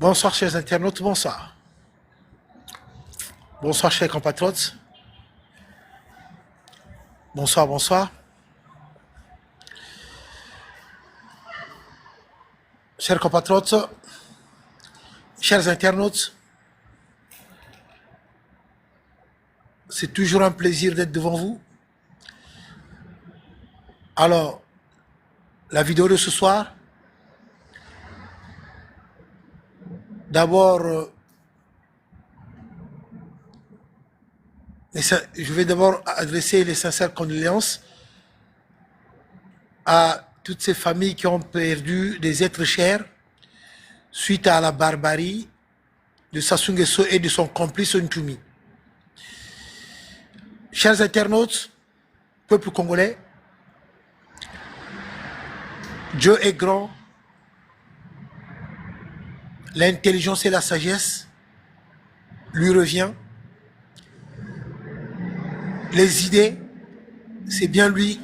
Bonsoir chers internautes, bonsoir. Bonsoir chers compatriotes. Bonsoir, bonsoir. Chers compatriotes, chers internautes, c'est toujours un plaisir d'être devant vous. Alors, la vidéo de ce soir, d'abord, je vais d'abord adresser les sincères condoléances à toutes ces familles qui ont perdu des êtres chers suite à la barbarie de Sassou Nguesso et de son complice Ntumi. Chers internautes, peuple congolais, Dieu est grand, l'intelligence et la sagesse lui revient. Les idées, c'est bien lui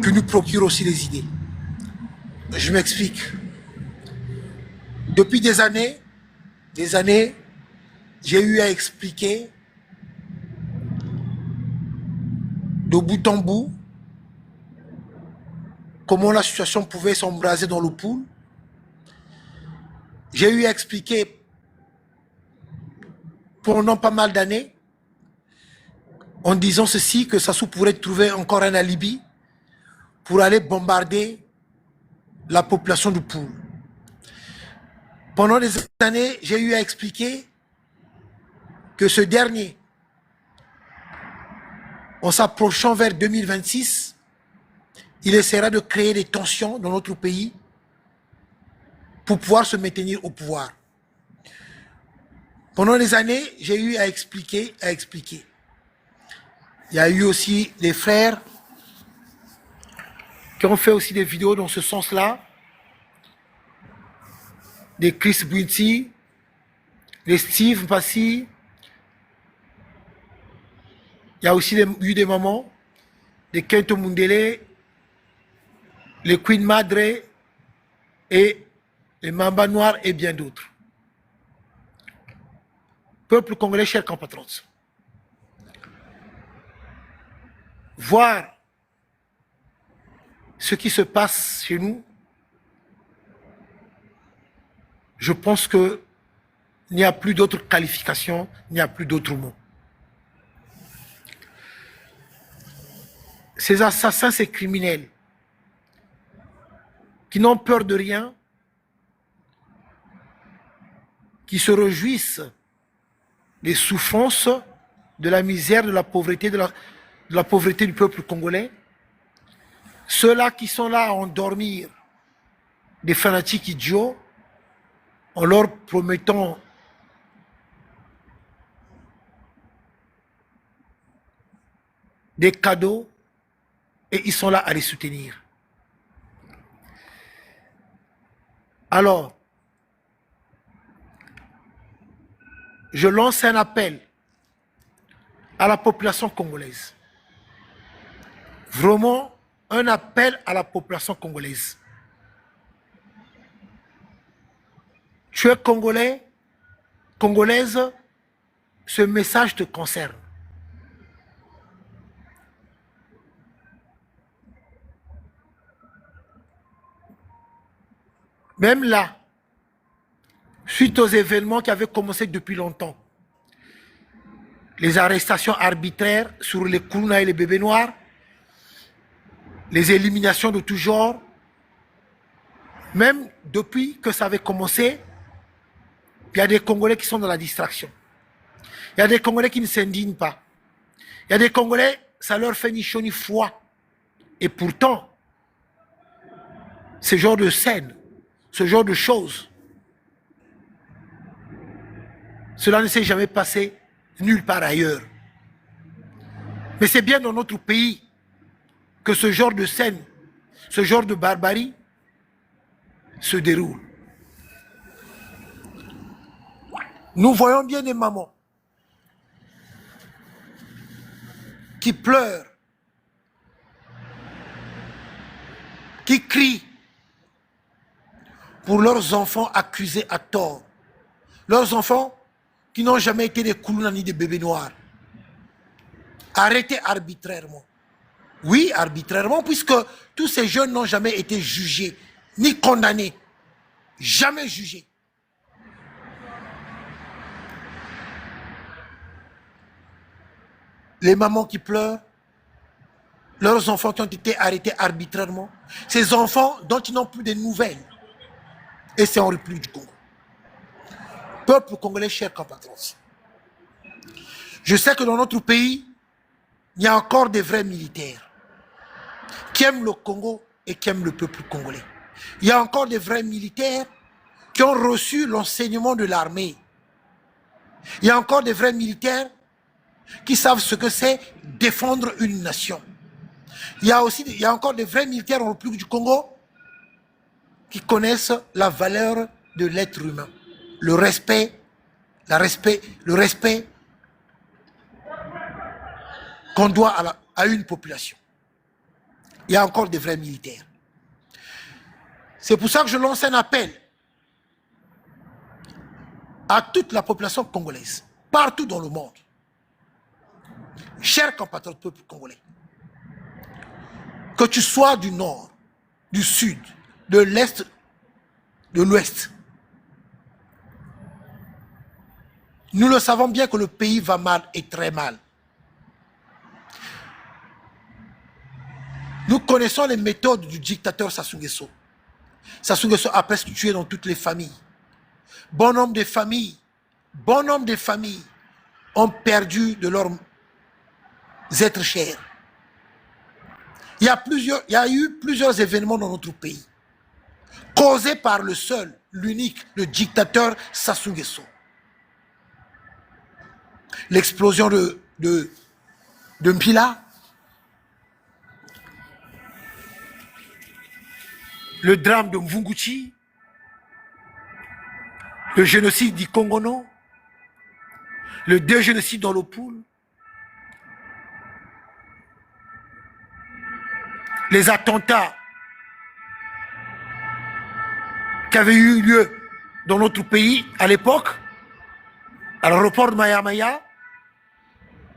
qui nous procure aussi les idées. Je m'explique. Depuis des années, j'ai eu à expliquer de bout en bout comment la situation pouvait s'embraser dans le pool. J'ai eu à expliquer pendant pas mal d'années en disant ceci, que Sassou pourrait trouver encore un alibi pour aller bombarder la population du pool. Pendant des années, j'ai eu à expliquer que ce dernier, en s'approchant vers 2026, il essaiera de créer des tensions dans notre pays pour pouvoir se maintenir au pouvoir. Pendant des années, j'ai eu à expliquer. Il y a eu aussi des frères qui ont fait aussi des vidéos dans ce sens-là, des Chris Bwinti, des Steve Mpassi. Il y a aussi eu des moments, des Kento Mundele, les Queen Madre et les Mamba Noirs et bien d'autres. Peuple congolais, chers compatriotes, voir ce qui se passe chez nous, je pense qu'il n'y a plus d'autres qualifications, il n'y a plus d'autres mots. Ces assassins, ces criminels, qui n'ont peur de rien, qui se réjouissent des souffrances, de la misère, de la pauvreté, de la pauvreté du peuple congolais, ceux-là qui sont là à endormir des fanatiques idiots, en leur promettant des cadeaux, et ils sont là à les soutenir. Alors, je lance un appel à la population congolaise. Vraiment un appel à la population congolaise. Tu es congolais, congolaise, ce message te concerne. Même là, suite aux événements qui avaient commencé depuis longtemps, les arrestations arbitraires sur les Kourouna et les bébés noirs, les éliminations de tout genre, même depuis que ça avait commencé, il y a des Congolais qui sont dans la distraction. Il y a des Congolais qui ne s'indignent pas. Il y a des Congolais, ça leur fait ni chaud ni froid. Et pourtant, ce genre de scène, ce genre de choses, cela ne s'est jamais passé nulle part ailleurs. Mais c'est bien dans notre pays que ce genre de scène, ce genre de barbarie se déroule. Nous voyons bien des mamans qui pleurent, qui crient pour leurs enfants accusés à tort. Leurs enfants qui n'ont jamais été des Koulouna ni des bébés noirs. Arrêtés arbitrairement. Oui, arbitrairement, puisque tous ces jeunes n'ont jamais été jugés, ni condamnés. Jamais jugés. Les mamans qui pleurent, leurs enfants qui ont été arrêtés arbitrairement, ces enfants dont ils n'ont plus de nouvelles. Et c'est en République du Congo. Peuple congolais, chers compatriotes. Je sais que dans notre pays, il y a encore des vrais militaires qui aiment le Congo et qui aiment le peuple congolais. Il y a encore des vrais militaires qui ont reçu l'enseignement de l'armée. Il y a encore des vrais militaires qui savent ce que c'est défendre une nation. Il y a encore des vrais militaires en République du Congo qui connaissent la valeur de l'être humain. Le respect qu'on doit à une population. Il y a encore des vrais militaires. C'est pour ça que je lance un appel à toute la population congolaise, partout dans le monde. Chers compatriotes peuple congolais, que tu sois du nord, du sud, de l'est, de l'ouest, nous le savons bien que le pays va mal et très mal. Nous connaissons les méthodes du dictateur Sassou Nguesso. Sassou Nguesso a presque tué dans toutes les familles. Bon nombre de familles ont perdu de leurs êtres chers. Il y a eu plusieurs événements dans notre pays causés par le seul, l'unique, le dictateur Sassou Nguesso. L'explosion de Mpila, le drame de Mvunguchi, le génocide du Congono, le deux génocides dans le Poul, les attentats qui avaient eu lieu dans notre pays à l'époque, à l'aéroport de Maya Maya,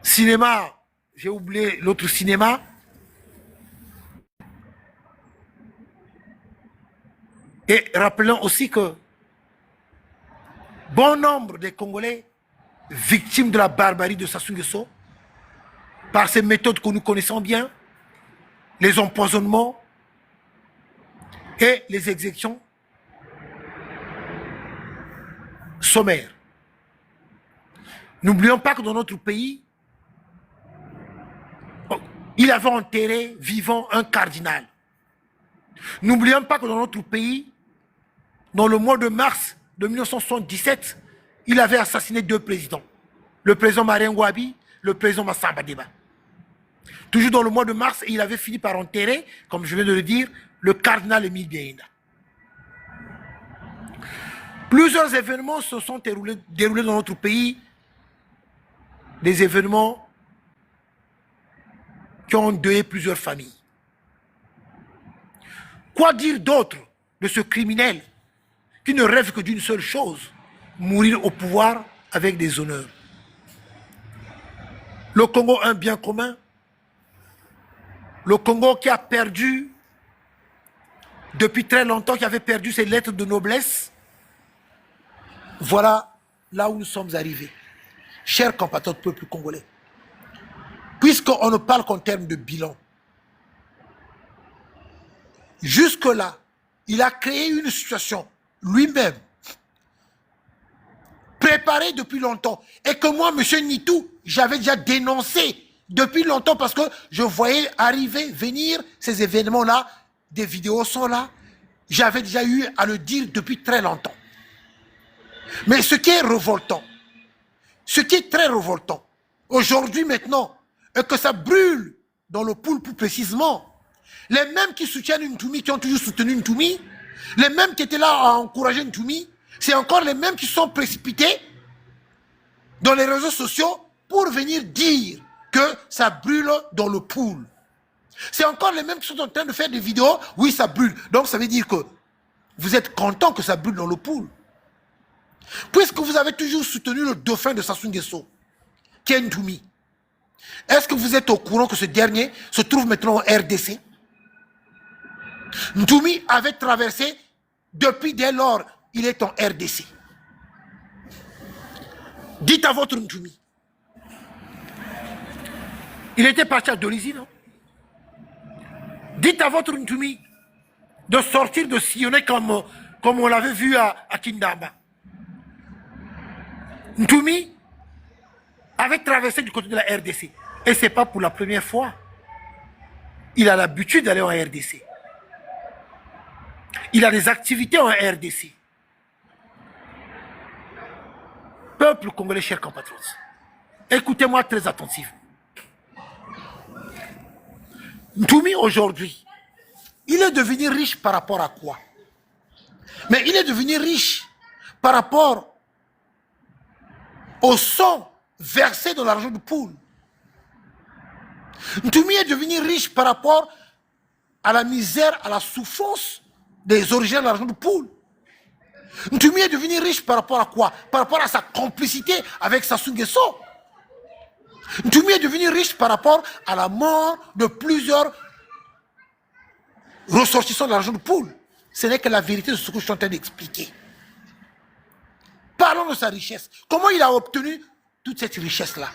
cinéma, j'ai oublié l'autre cinéma, et rappelons aussi que bon nombre des Congolais victimes de la barbarie de Sassou Nguesso, par ces méthodes que nous connaissons bien, les empoisonnements et les exécutions sommaires. N'oublions pas que dans notre pays, il avait enterré vivant un cardinal. N'oublions pas que dans notre pays, dans le mois de mars de 1977, il avait assassiné deux présidents. Le président Marien Ngouabi, le président Massamba Deba. Toujours dans le mois de mars, il avait fini par enterrer, comme je viens de le dire, le cardinal Émile Biaïna. Plusieurs événements se sont déroulés dans notre pays, des événements qui ont endeuillé plusieurs familles. Quoi dire d'autre de ce criminel qui ne rêve que d'une seule chose, mourir au pouvoir avec des honneurs? Le Congo a un bien commun. Le Congo qui a perdu, depuis très longtemps, qui avait perdu ses lettres de noblesse. Voilà là où nous sommes arrivés. Chers compatriotes peuple congolais, puisqu'on ne parle qu'en termes de bilan, jusque-là, il a créé une situation lui-même, préparée depuis longtemps, et que moi, M. Nitou, j'avais déjà dénoncé depuis longtemps parce que je voyais arriver, venir ces événements-là, des vidéos sont là, j'avais déjà eu à le dire depuis très longtemps. Mais ce qui est révoltant, ce qui est très révoltant, aujourd'hui maintenant, est que ça brûle dans le Poul plus précisément. Les mêmes qui soutiennent Ntoumi, qui ont toujours soutenu Ntoumi, les mêmes qui étaient là à encourager Ntoumi, c'est encore les mêmes qui sont précipités dans les réseaux sociaux pour venir dire que ça brûle dans le Poul. C'est encore les mêmes qui sont en train de faire des vidéos, oui ça brûle. Donc ça veut dire que vous êtes content que ça brûle dans le pool. Puisque vous avez toujours soutenu le dauphin de Sassou Nguesso, Ken Ntoumi, est-ce que vous êtes au courant que ce dernier se trouve maintenant en RDC? Ntoumi avait traversé, depuis dès lors, il est en RDC. Dites à votre Ntoumi. Il était parti à Dolisie, non? Dites à votre Ntoumi de sortir, de sillonner comme on l'avait vu à Kindamba. Ntoumi avait traversé du côté de la RDC. Et ce n'est pas pour la première fois. Il a l'habitude d'aller en RDC. Il a des activités en RDC. Peuple congolais, chers compatriotes, écoutez-moi très attentivement. Ntoumi aujourd'hui, il est devenu riche par rapport à quoi? Mais il est devenu riche par rapport au sang versé dans l'argent de poule. Ntoumi est devenu riche par rapport à la misère, à la souffrance des origines de l'argent de poule. Ntoumi est devenu riche par rapport à quoi? Par rapport à sa complicité avec Sassou Nguesso. Ntoumi est devenu riche par rapport à la mort de plusieurs ressortissants de l'argent de poule. Ce n'est que la vérité de ce que je suis en train d'expliquer. Parlons de sa richesse. Comment il a obtenu toute cette richesse-là?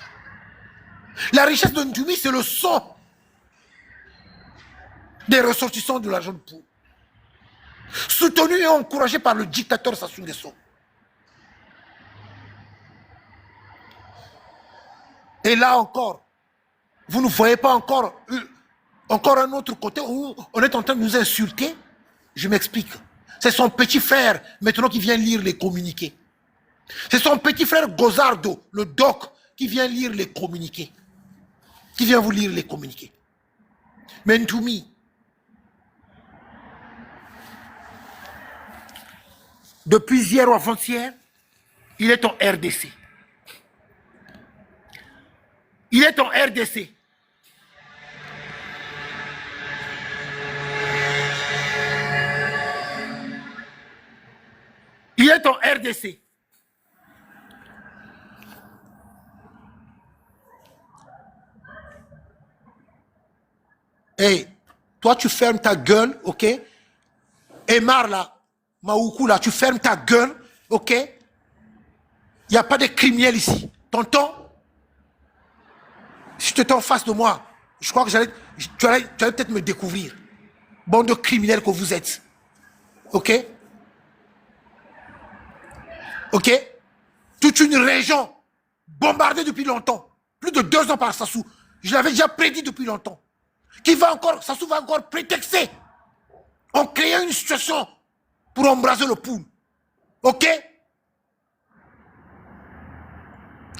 La richesse de Ntoumi, c'est le sang des ressortissants de l'argent de poule. Soutenu et encouragé par le dictateur Sassou Nguesso. Et là encore, vous ne voyez pas encore un autre côté où on est en train de nous insulter? Je m'explique. C'est son petit frère maintenant qui vient lire les communiqués. C'est son petit frère Gozardo, le doc, qui vient lire les communiqués. Qui vient vous lire les communiqués. Mais Ntoumi, depuis hier ou avant-hier, il est en RDC. Il est en RDC. Il est en RDC. Hey, toi tu fermes ta gueule, ok? Emar là, Maoukou là, tu fermes ta gueule, ok? Il n'y a pas de criminels ici. T'entends? Si tu étais en face de moi, je crois que tu allais peut-être me découvrir. Bande de criminels que vous êtes. Ok? Ok? Toute une région bombardée depuis longtemps. Plus de 2 ans par Sassou. Je l'avais déjà prédit depuis longtemps. Sassou va encore prétexter en créant une situation pour embraser le poule. Ok?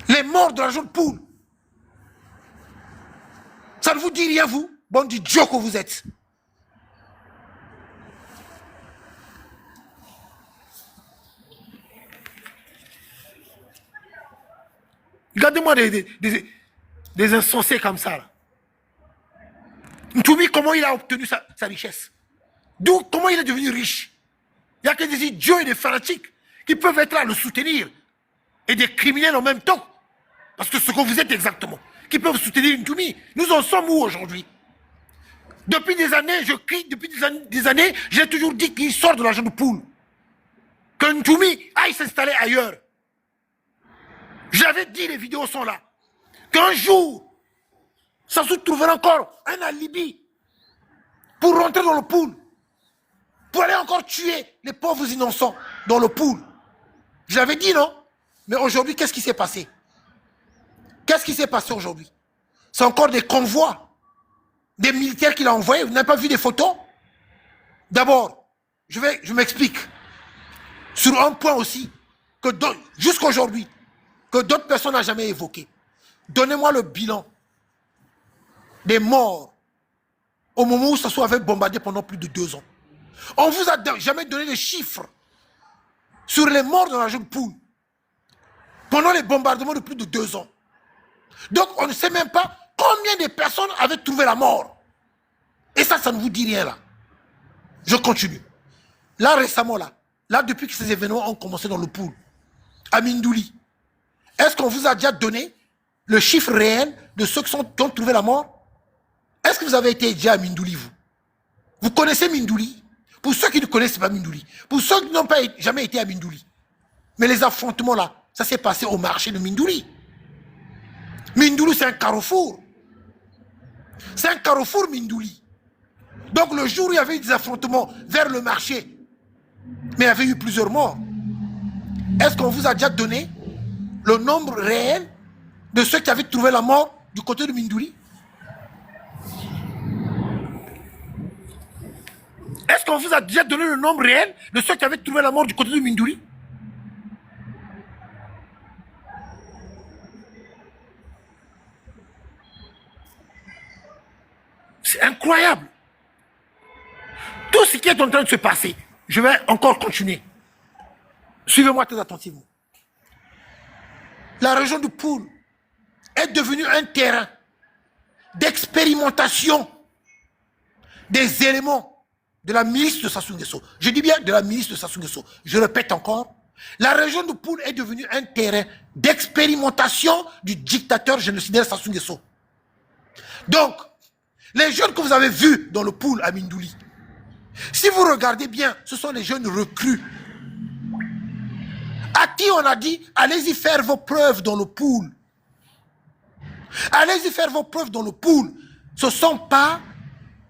Les morts de la jeune poule. Ça ne vous dit rien, vous? Bon d'idiot que vous êtes. Regardez-moi des insensés comme ça. Là. Ntoumi, comment il a obtenu sa richesse? Comment il est devenu riche? Il n'y a que des idiots et des fanatiques qui peuvent être là, le soutenir. Et des criminels en même temps. Parce que ce que vous êtes exactement. Qui peuvent soutenir Ntoumi. Nous en sommes où aujourd'hui? Depuis des années, je crie, depuis des années, j'ai toujours dit qu'il sort de l'argent de poule. Que Ntoumi aille s'installer ailleurs. J'avais dit, les vidéos sont là. Qu'un jour, ça se trouvera encore un alibi pour rentrer dans le pool. Pour aller encore tuer les pauvres innocents dans le pool. J'avais dit non. Mais aujourd'hui, qu'est-ce qui s'est passé? Qu'est-ce qui s'est passé aujourd'hui? C'est encore des convois. Des militaires qu'il a envoyés. Vous n'avez pas vu des photos? D'abord, je m'explique. Sur un point aussi, que jusqu'aujourd'hui, que d'autres personnes n'ont jamais évoqué. Donnez-moi le bilan des morts au moment où Sassou avait bombardé pendant plus de 2 ans. On ne vous a jamais donné de chiffres sur les morts dans la jeune poule pendant les bombardements de plus de 2 ans. Donc on ne sait même pas combien de personnes avaient trouvé la mort. Et ça ne vous dit rien là. Je continue. là récemment, là depuis que ces événements ont commencé dans le pool, à Mindouli, est-ce qu'on vous a déjà donné le chiffre réel de ceux qui ont trouvé la mort? Est-ce que vous avez été déjà à Mindouli, vous? Vous connaissez Mindouli? Pour ceux qui ne connaissent pas Mindouli, pour ceux qui n'ont pas jamais été à Mindouli, mais les affrontements là, ça s'est passé au marché de Mindouli. Mindouli, c'est un carrefour. C'est un carrefour, Mindouli. Donc le jour où il y avait eu des affrontements vers le marché, mais il y avait eu plusieurs morts, est-ce qu'on vous a déjà donné le nombre réel de ceux qui avaient trouvé la mort du côté de Mindouli? Est-ce qu'on vous a déjà donné le nombre réel de ceux qui avaient trouvé la mort du côté de Mindouli? C'est incroyable. Tout ce qui est en train de se passer, je vais encore continuer. Suivez-moi très attentivement. La région du Poul est devenue un terrain d'expérimentation des éléments de la milice de Sassou Nguesso. Je dis bien de la milice de Sassou Nguesso. Je répète encore. La région du Poul est devenue un terrain d'expérimentation du dictateur génocidaire Sassou Nguesso. Donc, les jeunes que vous avez vus dans le Poul à Mindouli, si vous regardez bien, ce sont les jeunes recrues. À qui on a dit, allez-y faire vos preuves dans le Poul. Allez-y faire vos preuves dans le Poul. Ce ne sont pas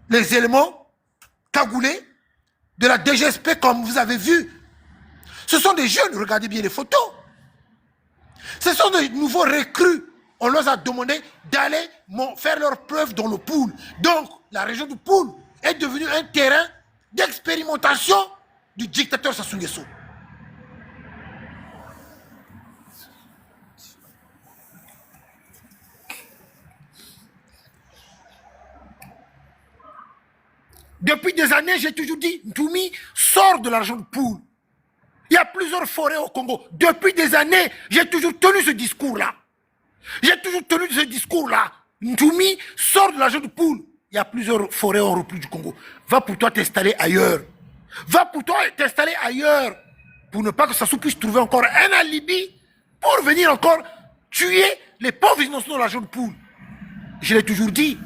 les éléments cagoulés de la DGSP comme vous avez vu. Ce sont des jeunes, regardez bien les photos. Ce sont des nouveaux recrues. On leur a demandé d'aller faire leurs preuves dans le Poul. Donc, la région du Poul est devenue un terrain d'expérimentation du dictateur Sassou Nguesso. Depuis des années, j'ai toujours dit, Ntoumi sort de l'argent du Poul. Il y a plusieurs forêts au Congo. Depuis des années, j'ai toujours tenu ce discours-là. J'ai toujours tenu ce discours-là. Ntoumi sort de l'argent du Poul. Il y a plusieurs forêts en repli du Congo. Va pour toi t'installer ailleurs. Va pour toi t'installer ailleurs. Pour ne pas que Sassou puisse trouver encore un alibi pour venir encore tuer les pauvres innocents de l'argent du Poul. Je l'ai toujours dit.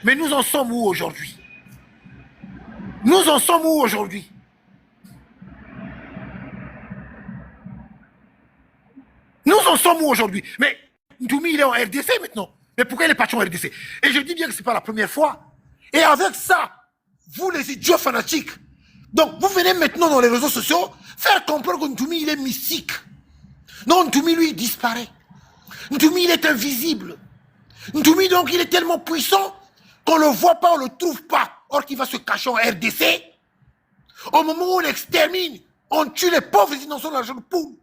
Mais nous en sommes où aujourd'hui? Nous en sommes où aujourd'hui? Nous en sommes où aujourd'hui? Mais Ntoumi, il est en RDC maintenant. Mais pourquoi il est parti en RDC? Et je dis bien que ce n'est pas la première fois. Et avec ça, vous les idiots fanatiques, donc vous venez maintenant dans les réseaux sociaux faire comprendre que Ntoumi, il est mystique. Non, Ntoumi, lui, il disparaît. Ntoumi, il est invisible. Ntoumi, donc, il est tellement puissant qu'on ne le voit pas, on ne le trouve pas. Or qu'il va se cacher en RDC. Au moment où on extermine, on tue les pauvres innocents de l'argent de Poul.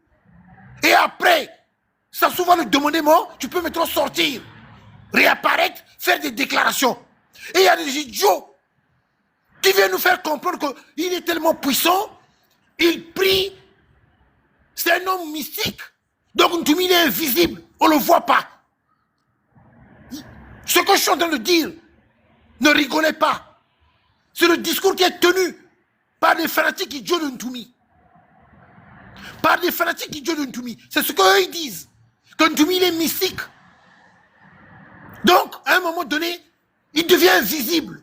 Et après, Sassou va lui demander, moi, tu peux maintenant sortir, réapparaître, faire des déclarations. Et il y a des idiots qui viennent nous faire comprendre qu'il est tellement puissant, il prie, c'est un homme mystique. Donc Ntoumi, il est invisible, on ne le voit pas. Ce que je suis en train de dire, ne rigolez pas. C'est le discours qui est tenu par des fanatiques idiots de Ntoumi. Par des fanatiques idiots de Ntoumi. C'est ce qu'eux ils disent. Que Ntoumi, il est mystique. Donc, à un moment donné, il devient invisible.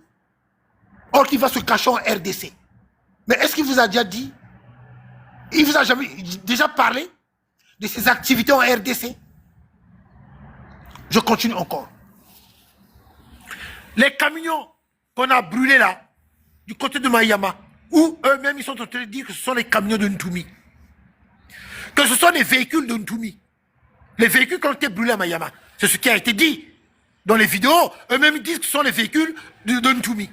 Or qu'il va se cacher en RDC. Mais est-ce qu'il vous a déjà dit? Il vous a jamais déjà parlé de ses activités en RDC? Je continue encore. Les camions qu'on a brûlés là, du côté de Mayama, où eux-mêmes ils sont en train de dire que ce sont les camions de Ntoumi. Que ce sont les véhicules de Ntoumi. Les véhicules qui ont été brûlés à Mayama. C'est ce qui a été dit dans les vidéos. Eux-mêmes disent que ce sont les véhicules de Ntoumi.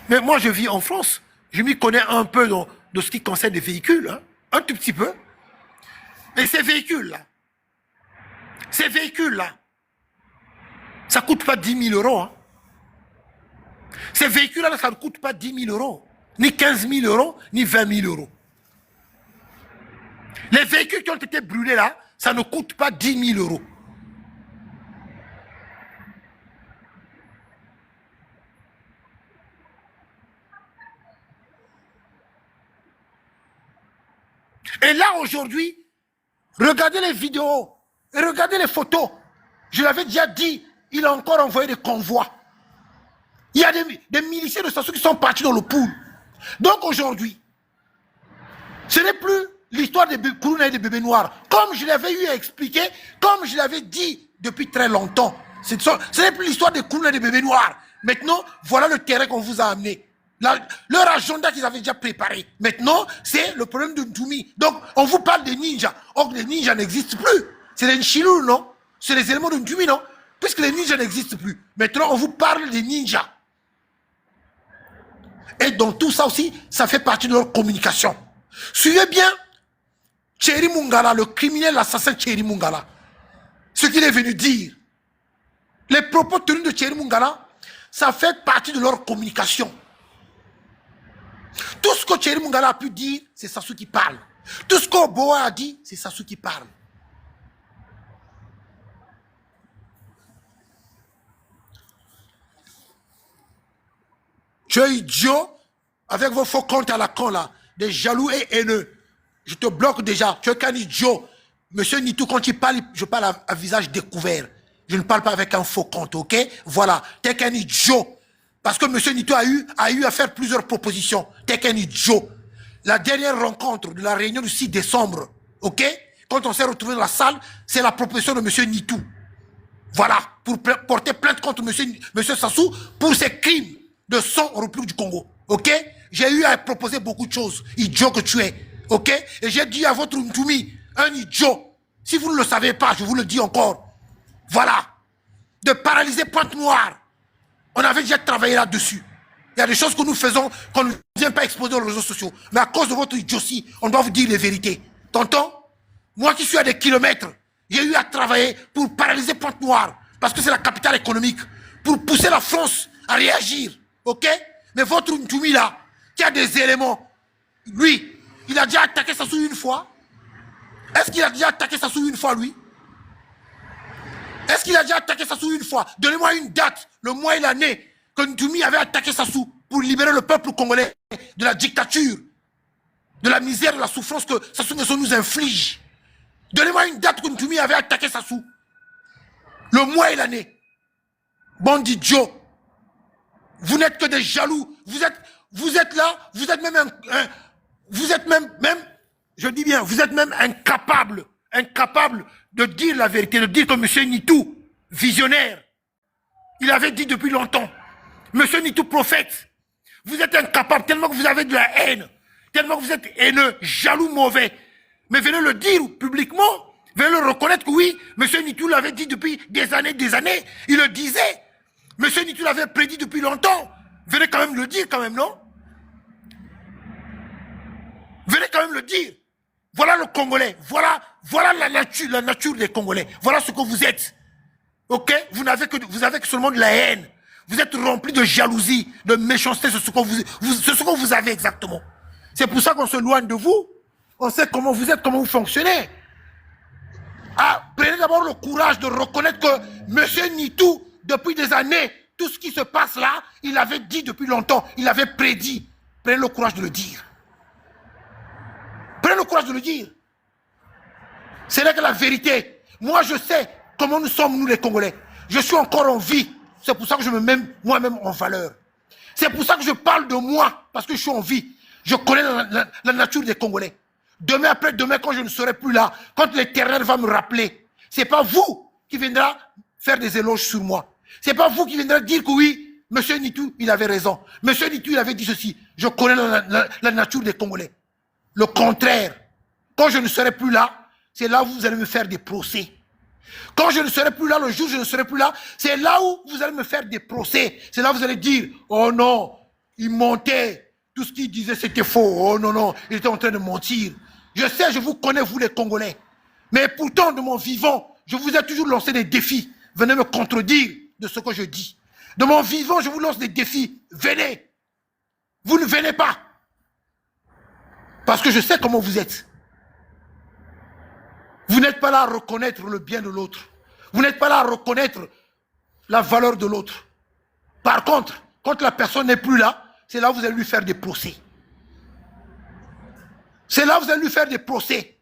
Mais moi je vis en France. Je m'y connais un peu dans ce qui concerne les véhicules. Hein, un tout petit peu. Et ces véhicules-là, ça ne coûte pas 10 000 euros. Hein. Ces véhicules-là, ça ne coûte pas 10 000 euros, ni 15 000 euros, ni 20 000 euros. Les véhicules qui ont été brûlés là, ça ne coûte pas 10 000 euros. Et là, aujourd'hui, regardez les vidéos et regardez les photos. Je l'avais déjà dit, il a encore envoyé des convois. Il y a des miliciens de Sassou qui sont partis dans le pool. Donc aujourd'hui, ce n'est plus l'histoire des Kourouna et des bébés noirs. Comme je l'avais eu à expliquer, comme je l'avais dit depuis très longtemps. Ce n'est plus l'histoire des Kourouna et des bébés noirs. Maintenant, voilà le terrain qu'on vous a amené. Leur agenda qu'ils avaient déjà préparé. Maintenant, c'est le problème de Ntoumi. Donc, on vous parle des ninjas. Or, les ninjas n'existent plus. C'est les Nchilou, non? C'est les éléments de Ntoumi, non? Puisque les ninjas n'existent plus. Maintenant, on vous parle des ninjas. Et dans tout ça aussi, ça fait partie de leur communication. Suivez bien Thierry Mungala, le criminel assassin Thierry Mungala. Ce qu'il est venu dire. Les propos tenus de Thierry Mungala, ça fait partie de leur communication. Tout ce que Thierry Mungala a pu dire, c'est Sassou qui parle. Tout ce qu'Oboa a dit, c'est Sassou qui parle. Tu es idiot avec vos faux comptes à la con là, des jaloux et haineux. Je te bloque déjà. Tu es qu'un idiot. Monsieur Nitou, quand il parle, je parle à visage découvert. Je ne parle pas avec un faux compte, ok? Voilà. Tu es qu'un idiot. Parce que monsieur Nitou a eu à faire plusieurs propositions. Tu es qu'un idiot. La dernière rencontre de la réunion du 6 décembre, ok? Quand on s'est retrouvé dans la salle, c'est la proposition de monsieur Nitou. Voilà. Pour porter plainte contre monsieur Sassou pour ses crimes de sang au République du Congo. Ok? J'ai eu à proposer beaucoup de choses. Idiot que tu es. Ok? Et j'ai dit à votre Ntoumi, un idiot. Si vous ne le savez pas, je vous le dis encore. Voilà. De paralyser Pointe-Noire. On avait déjà travaillé là-dessus. Il y a des choses que nous faisons qu'on ne vient pas exposer aux réseaux sociaux. Mais à cause de votre idiotie, on doit vous dire les vérités. Tonton, moi qui suis à des kilomètres, j'ai eu à travailler pour paralyser Pointe-Noire. Parce que c'est la capitale économique. Pour pousser la France à réagir. Ok? Mais votre Ntoumi là, qui a des éléments, lui, il a déjà attaqué Sassou une fois. Est-ce qu'il a déjà attaqué Sassou une fois, lui? Est-ce qu'il a déjà attaqué Sassou une fois? Donnez-moi une date, le mois et l'année, que Ntoumi avait attaqué Sassou pour libérer le peuple congolais de la dictature, de la misère, de la souffrance que Sassou Nguesso nous inflige. Donnez-moi une date que Ntoumi avait attaqué Sassou. Le mois et l'année. Bande d'idiots. Vous n'êtes que des jaloux. Vous êtes là, vous êtes même vous êtes même, je dis bien, vous êtes même incapable de dire la vérité, de dire que M. Nitou, visionnaire, il avait dit depuis longtemps, M. Nitou, prophète, vous êtes incapable, tellement que vous avez de la haine, tellement que vous êtes haineux, jaloux, mauvais. Mais venez le dire publiquement, venez le reconnaître que oui, M. Nitou l'avait dit depuis des années, il le disait. Monsieur Nitou l'avait prédit depuis longtemps. Venez quand même le dire, quand même, non? Venez quand même le dire. Voilà le Congolais. Voilà la nature des Congolais. Voilà ce que vous êtes. Ok? Vous avez que seulement de la haine. Vous êtes rempli de jalousie, de méchanceté. C'est ce que vous avez exactement. C'est pour ça qu'on se loigne de vous. On sait comment vous êtes, comment vous fonctionnez. Ah, prenez d'abord le courage de reconnaître que monsieur Nitou, depuis des années, tout ce qui se passe là, il avait dit depuis longtemps, il avait prédit. Prenez le courage de le dire. Prenez le courage de le dire. C'est là que la vérité. Moi, je sais comment nous sommes, nous les Congolais. Je suis encore en vie. C'est pour ça que je me mets moi-même en valeur. C'est pour ça que je parle de moi, parce que je suis en vie. Je connais la nature des Congolais. Demain, après-demain, quand je ne serai plus là, quand l'Éternel va me rappeler, c'est pas vous qui viendra faire des éloges sur moi. C'est pas vous qui viendrez dire que oui, monsieur Nitou, il avait raison. Monsieur Nitou, il avait dit ceci. Je connais la nature des Congolais. Le contraire. Quand je ne serai plus là, c'est là où vous allez me faire des procès. Quand je ne serai plus là, le jour où je ne serai plus là, c'est là où vous allez me faire des procès. C'est là où vous allez dire, oh non, il mentait. Tout ce qu'il disait, c'était faux. Oh non, non, il était en train de mentir. Je sais, je vous connais, vous les Congolais. Mais pourtant, de mon vivant, je vous ai toujours lancé des défis. Venez me contredire de ce que je dis. De mon vivant, je vous lance des défis. Venez. Vous ne venez pas. Parce que je sais comment vous êtes. Vous n'êtes pas là à reconnaître le bien de l'autre. Vous n'êtes pas là à reconnaître la valeur de l'autre. Par contre, quand la personne n'est plus là, c'est là où vous allez lui faire des procès. C'est là que vous allez lui faire des procès.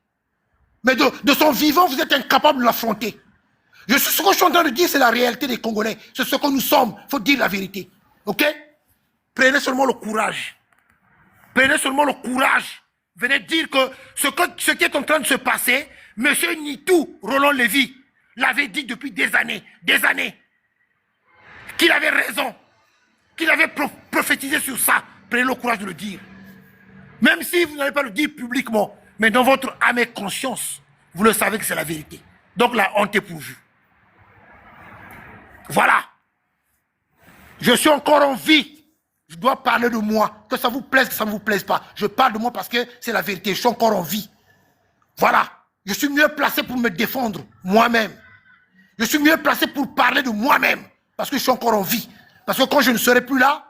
Mais de son vivant, vous êtes incapable de l'affronter. Ce que je suis en train de dire, c'est la réalité des Congolais. C'est ce que nous sommes. Il faut dire la vérité. Ok? Prenez seulement le courage. Prenez seulement le courage. Venez dire que ce qui est en train de se passer, M. Nitou, Roland Lévy, l'avait dit depuis des années, qu'il avait raison, qu'il avait prophétisé sur ça. Prenez le courage de le dire. Même si vous n'allez pas le dire publiquement, mais dans votre âme et conscience, vous le savez que c'est la vérité. Donc la honte est pour vous. Voilà. Je suis encore en vie. Je dois parler de moi. Que ça vous plaise, que ça ne vous plaise pas. Je parle de moi parce que c'est la vérité. Je suis encore en vie. Voilà. Je suis mieux placé pour me défendre moi-même. Je suis mieux placé pour parler de moi-même. Parce que je suis encore en vie. Parce que quand je ne serai plus là,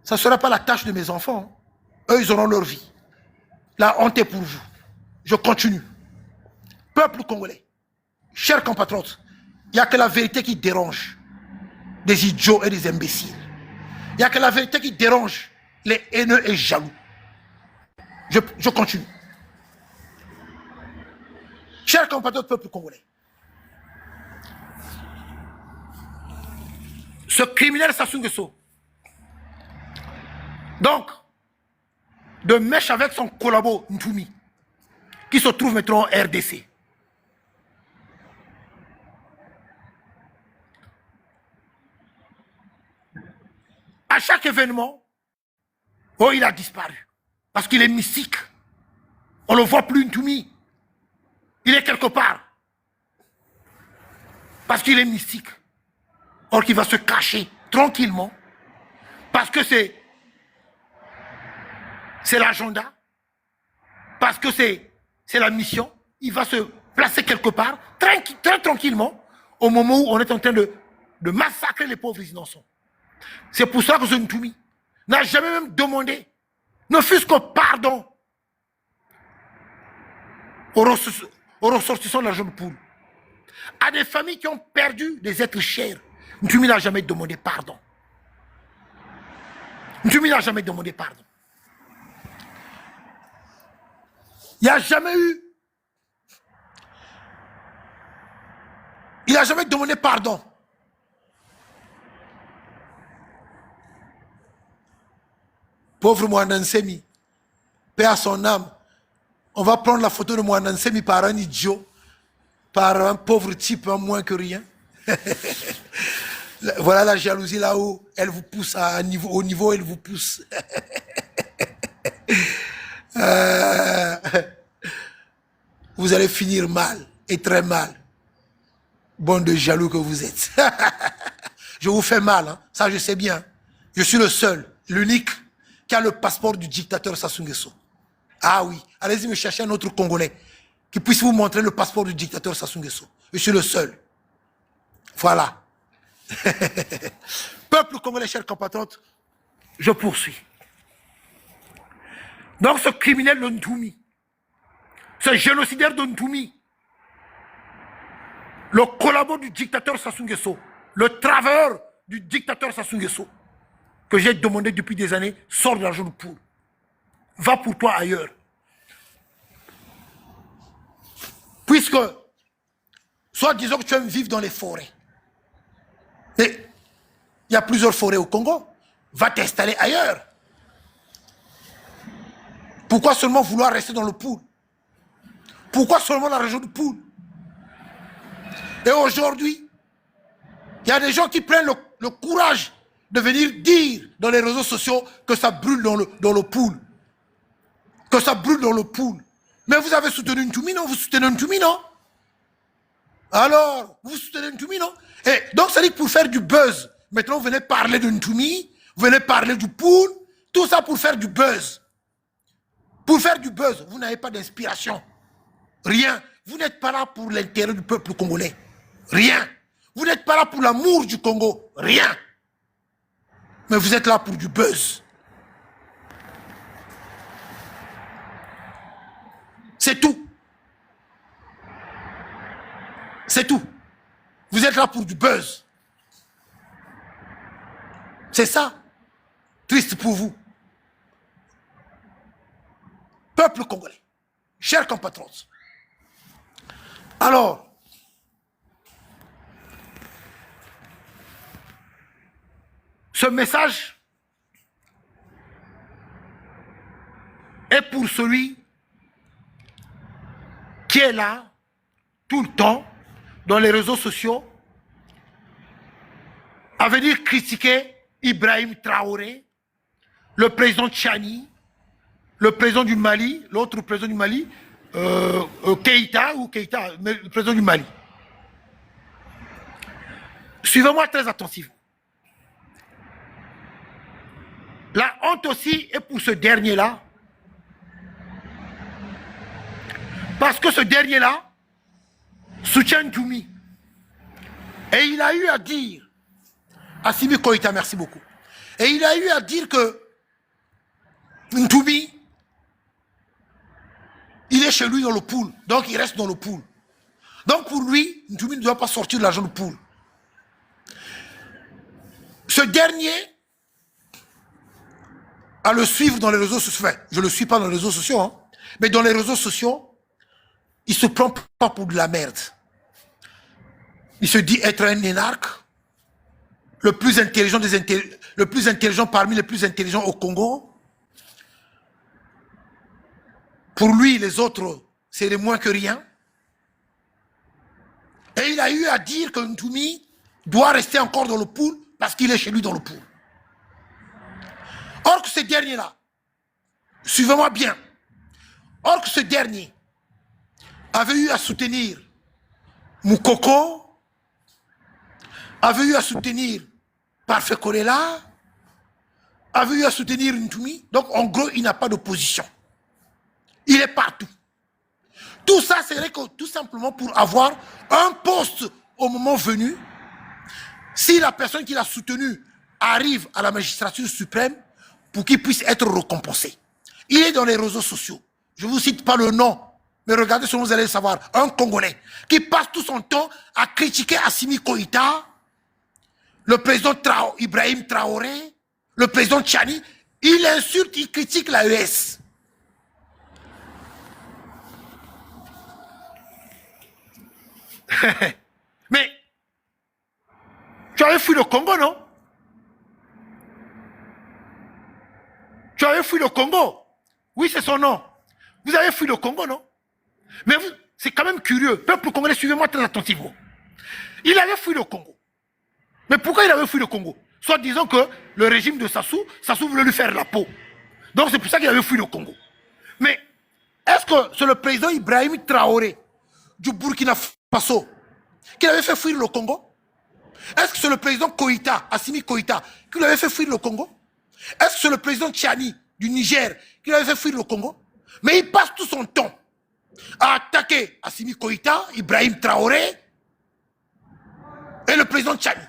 ça ne sera pas la tâche de mes enfants. Eux, ils auront leur vie. La honte est pour vous. Je continue. Peuple congolais, chers compatriotes, il n'y a que la vérité qui dérange des idiots et des imbéciles. Il n'y a que la vérité qui dérange les haineux et jaloux. Je continue. Chers compatriotes, peuple congolais, ce criminel Sassou Nguesso, donc, de mèche avec son collabo Ntoumi, qui se trouve maintenant en RDC. À chaque événement, oh, il a disparu. Parce qu'il est mystique. On ne le voit plus Ntoumi. Il est quelque part. Parce qu'il est mystique. Or qu'il va se cacher tranquillement. Parce que c'est l'agenda. Parce que c'est la mission. Il va se placer quelque part, très tranquillement, au moment où on est en train de massacrer les pauvres innocents. C'est pour ça que ce Ntoumi n'a jamais même demandé, ne fût-ce que pardon, aux ressortissants de l'argent de poule. À des familles qui ont perdu des êtres chers, Ntoumi n'a jamais demandé pardon. Ntoumi n'a jamais demandé pardon. Il n'y a jamais eu. Il n'a jamais demandé pardon. Pauvre Mouanansemi, paix à son âme. On va prendre la photo de Mouanansemi par un idiot, par un pauvre type, un moins que rien. Voilà la jalousie là-haut, elle vous pousse au niveau où elle vous pousse. Vous allez finir mal, et très mal. Bande de jaloux que vous êtes. Je vous fais mal, hein. Ça je sais bien. Je suis le seul, l'unique, qui a le passeport du dictateur Sassou Nguesso. Ah oui, allez-y me chercher un autre Congolais qui puisse vous montrer le passeport du dictateur Sassou Nguesso. Je suis le seul. Voilà. Peuple congolais, chers compatriotes, je poursuis. Donc ce criminel de Ntoumi, ce génocidaire de Ntoumi, le collabo du dictateur Sassou Nguesso, le travailleur du dictateur Sassou Nguesso, que j'ai demandé depuis des années, sors de l'argent de poule. Va pour toi ailleurs. Puisque, soit disons que tu aimes vivre dans les forêts. Mais il y a plusieurs forêts au Congo. Va t'installer ailleurs. Pourquoi seulement vouloir rester dans le poule? Pourquoi seulement la région de Poule? Et aujourd'hui, il y a des gens qui prennent le courage de venir dire dans les réseaux sociaux que ça brûle dans le poule. Que ça brûle dans le poule. Mais vous avez soutenu Ntoumi, non? Vous soutenez Ntoumi, non? Alors, vous soutenez Ntoumi, non? Et donc, ça dit que pour faire du buzz, maintenant vous venez parler de Ntoumi, vous venez parler du poule, tout ça pour faire du buzz. Pour faire du buzz, vous n'avez pas d'inspiration. Rien. Vous n'êtes pas là pour l'intérêt du peuple congolais. Rien. Vous n'êtes pas là pour l'amour du Congo. Rien. Mais vous êtes là pour du buzz. C'est tout. C'est tout. Vous êtes là pour du buzz. C'est ça. Triste pour vous. Peuple congolais, chers compatriotes. Alors, ce message est pour celui qui est là tout le temps dans les réseaux sociaux à venir critiquer Ibrahim Traoré, le président Tchani, le président du Mali, l'autre président du Mali, Keïta, mais le président du Mali. Suivez-moi très attentivement. La honte aussi est pour ce dernier-là, parce que ce dernier-là soutient Ntoumi. Et il a eu à dire, Assimi Koïta, merci beaucoup, et il a eu à dire que Ntoumi, il est chez lui dans le pool, donc il reste dans le pool. Donc pour lui, Ntoumi ne doit pas sortir de l'argent du pool. Ce dernier, à le suivre dans les réseaux sociaux, enfin, je ne le suis pas dans les réseaux sociaux, hein, mais dans les réseaux sociaux, il se prend pas pour de la merde. Il se dit être un énarque, le plus intelligent le plus intelligent parmi les plus intelligents au Congo. Pour lui, les autres, c'est les moins que rien. Et il a eu à dire que Ntoumi doit rester encore dans le pool parce qu'il est chez lui dans le pool. Or que ce dernier-là, suivez-moi bien, or que ce dernier avait eu à soutenir Moukoko, avait eu à soutenir Parfait Kolela, avait eu à soutenir Ntoumi. Donc en gros, il n'a pas d'opposition. Il est partout. Tout ça serait que, tout simplement pour avoir un poste au moment venu. Si la personne qui l'a soutenu arrive à la magistrature suprême pour qu'il puisse être récompensé. Il est dans les réseaux sociaux. Je ne vous cite pas le nom, mais regardez ce que vous allez savoir. Un Congolais qui passe tout son temps à critiquer Assimi Koïta, le président Ibrahim Traoré, le président Tchani. Il insulte, il critique l'AES. Mais tu avais fui le Congo, non? Tu avais fui le Congo. Oui, c'est son nom. Vous avez fui le Congo, non? Mais c'est quand même curieux. Peuple congolais, suivez-moi très attentivement. Il avait fui le Congo. Mais pourquoi il avait fui le Congo? Soit disant que le régime de Sassou voulait lui faire la peau. Donc c'est pour ça qu'il avait fui le Congo. Mais est-ce que c'est le président Ibrahim Traoré du Burkina Faso qui avait fait fuir le Congo? Est-ce que c'est le président Koïta, Assimi Koïta, qui l'avait fait fuir le Congo? Est-ce que c'est le président Tchani du Niger qui l'avait fait fuir le Congo? Mais il passe tout son temps à attaquer Assimi Koïta, Ibrahim Traoré et le président Tchani.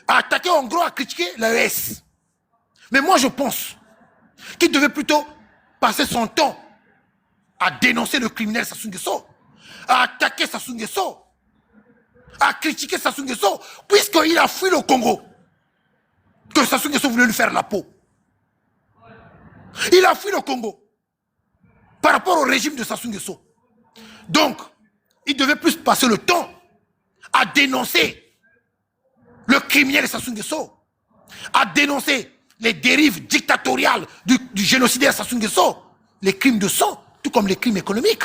À attaquer en gros, à critiquer l'AES. Mais moi je pense qu'il devait plutôt passer son temps à dénoncer le criminel Sassou Nguesso, à attaquer Sassou Nguesso, à critiquer Sassou Nguesso, puisqu'il a fui le Congo, que Sassou Nguesso voulait lui faire la peau. Il a fui le Congo par rapport au régime de Sassou Nguesso. Donc, il devait plus passer le temps à dénoncer le criminel Sassou Nguesso, à dénoncer les dérives dictatoriales du génocidaire Sassou Nguesso, les crimes de sang, tout comme les crimes économiques.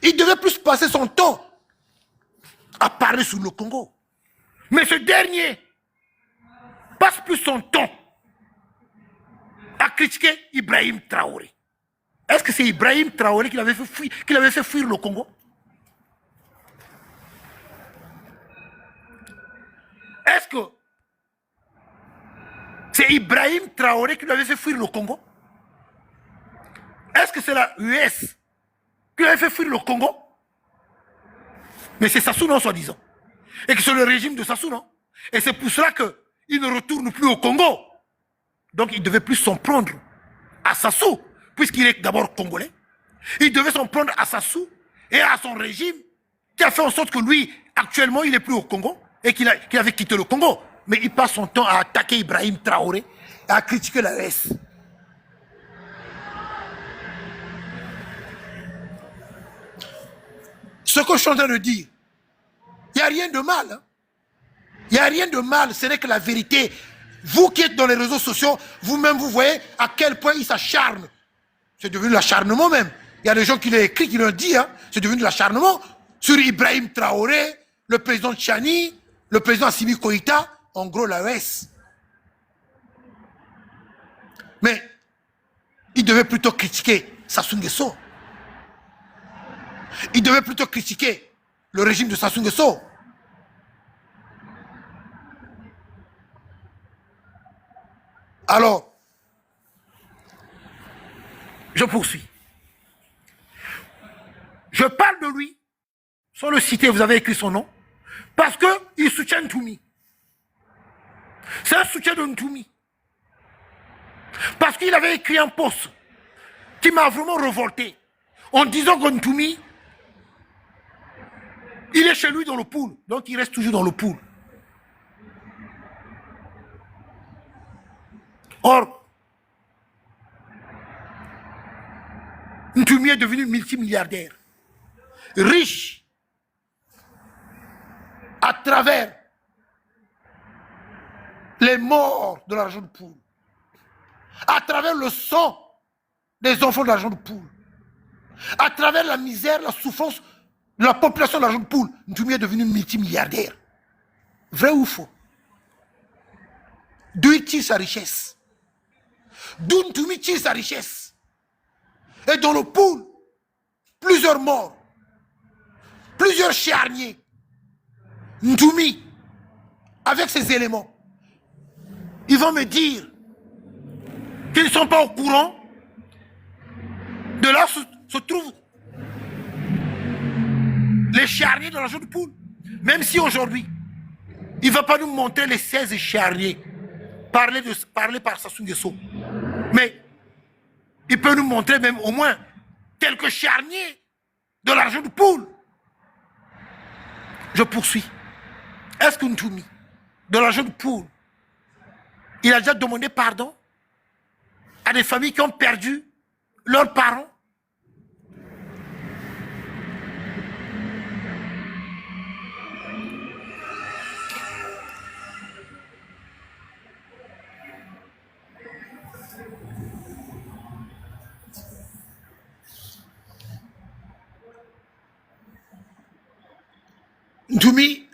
Il devait plus passer son temps à parler sur le Congo. Mais ce dernier passe plus son temps à critiquer Ibrahim Traoré. Est-ce que c'est Ibrahim Traoré qui l'avait fait fuir le Congo? Est-ce que c'est Ibrahim Traoré qui l'avait fait fuir le Congo? Est-ce que c'est la US qui l'avait fait fuir le Congo? Mais c'est Sassou, non, soi-disant. Et que c'est le régime de Sassou, non? Et c'est pour cela qu'il ne retourne plus au Congo. Donc il devait plus s'en prendre à Sassou, puisqu'il est d'abord congolais. Il devait s'en prendre à Sassou et à son régime, qui a fait en sorte que lui, actuellement, il n'est plus au Congo et qu'il avait quitté le Congo. Mais il passe son temps à attaquer Ibrahim Traoré, à critiquer la l'AES. ce que je suis en train de dire, il n'y a rien de mal. Hein. Il n'y a rien de mal, ce n'est que la vérité. Vous qui êtes dans les réseaux sociaux, vous-même, vous voyez à quel point ils s'acharnent. C'est devenu l'acharnement même. Il y a des gens qui l'ont écrit, qui l'ont dit. Hein. C'est devenu de l'acharnement. Sur Ibrahim Traoré, le président Tchani, le président Assimi Koïta, en gros l'AES. Mais il devait plutôt critiquer Sassou Nguesso. Il devait plutôt critiquer le régime de Sassou Nguesso. Alors, je poursuis. Je parle de lui, sans le citer, vous avez écrit son nom, parce qu'il soutient Ntoumi. C'est un soutien de Ntoumi. Parce qu'il avait écrit un post qui m'a vraiment révolté, en disant que Ntoumi, il est chez lui dans le pool, donc il reste toujours dans le pool. Or, Ntoumi est devenu multimilliardaire, riche, à travers les morts de l'argent de poule, à travers le sang des enfants de l'argent de poule, à travers la misère, la souffrance de la population de l'argent de poule. Ntoumi est devenu multimilliardaire. Vrai ou faux? D'où il tire sa richesse? D'où Ntoumi tire sa richesse? Et dans le pool, plusieurs morts, plusieurs charniers. Ntoumi, avec ces éléments, ils vont me dire qu'ils ne sont pas au courant de là se trouvent les charniers de l'argent de poule. Même si aujourd'hui, il ne va pas nous montrer les 16 charniers parlés par Sassou Nguesso. Mais il peut nous montrer même au moins quelques charniers de l'argent de poule. Je poursuis. Est-ce que Ntoumi, de l'argent de poule, il a déjà demandé pardon à des familles qui ont perdu leurs parents? Ntoumi,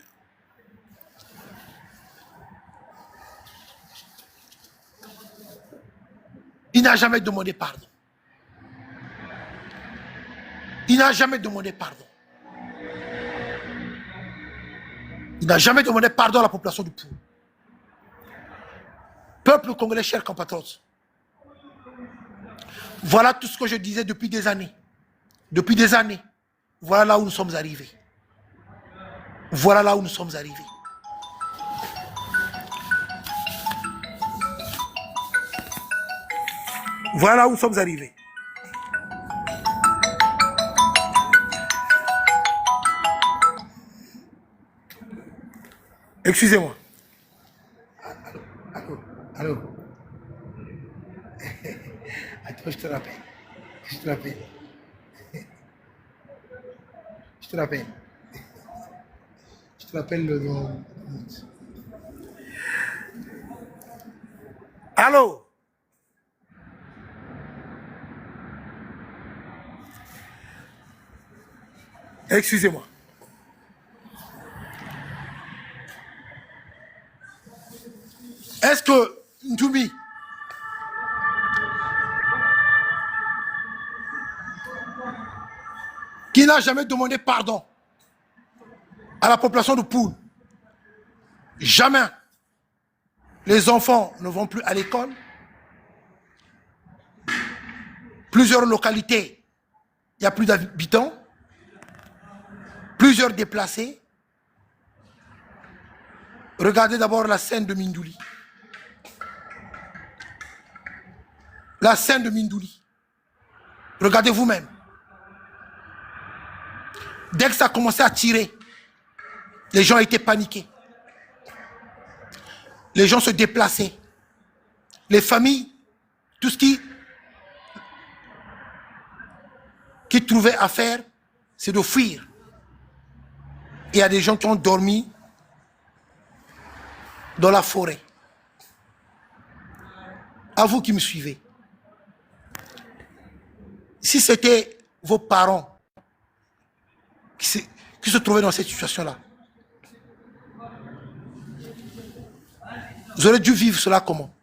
il n'a jamais demandé pardon. Il n'a jamais demandé pardon. Il n'a jamais demandé pardon à la population du Pou. Peuple congolais, chers compatriotes. Voilà tout ce que je disais depuis des années. Depuis des années. Voilà là où nous sommes arrivés. Voilà là où nous sommes arrivés. Voilà où nous sommes arrivés. Excusez-moi. Allô. Attends, je te rappelle. Je te rappelle. Je te rappelle. Je te rappelle le nom. Allô. Excusez-moi. Est-ce que Ntoumi qui n'a jamais demandé pardon à la population de Poul, jamais les enfants ne vont plus à l'école, plusieurs localités, il n'y a plus d'habitants, plusieurs déplacés. Regardez d'abord la scène de Mindouli. La scène de Mindouli. Regardez vous-même. Dès que ça a commencé à tirer, les gens étaient paniqués. Les gens se déplaçaient. Les familles, tout ce qui trouvaient à faire, c'est de fuir. il y a des gens qui ont dormi dans la forêt. À vous qui me suivez. Si c'était vos parents qui se trouvaient dans cette situation-là, vous aurez dû vivre cela comment?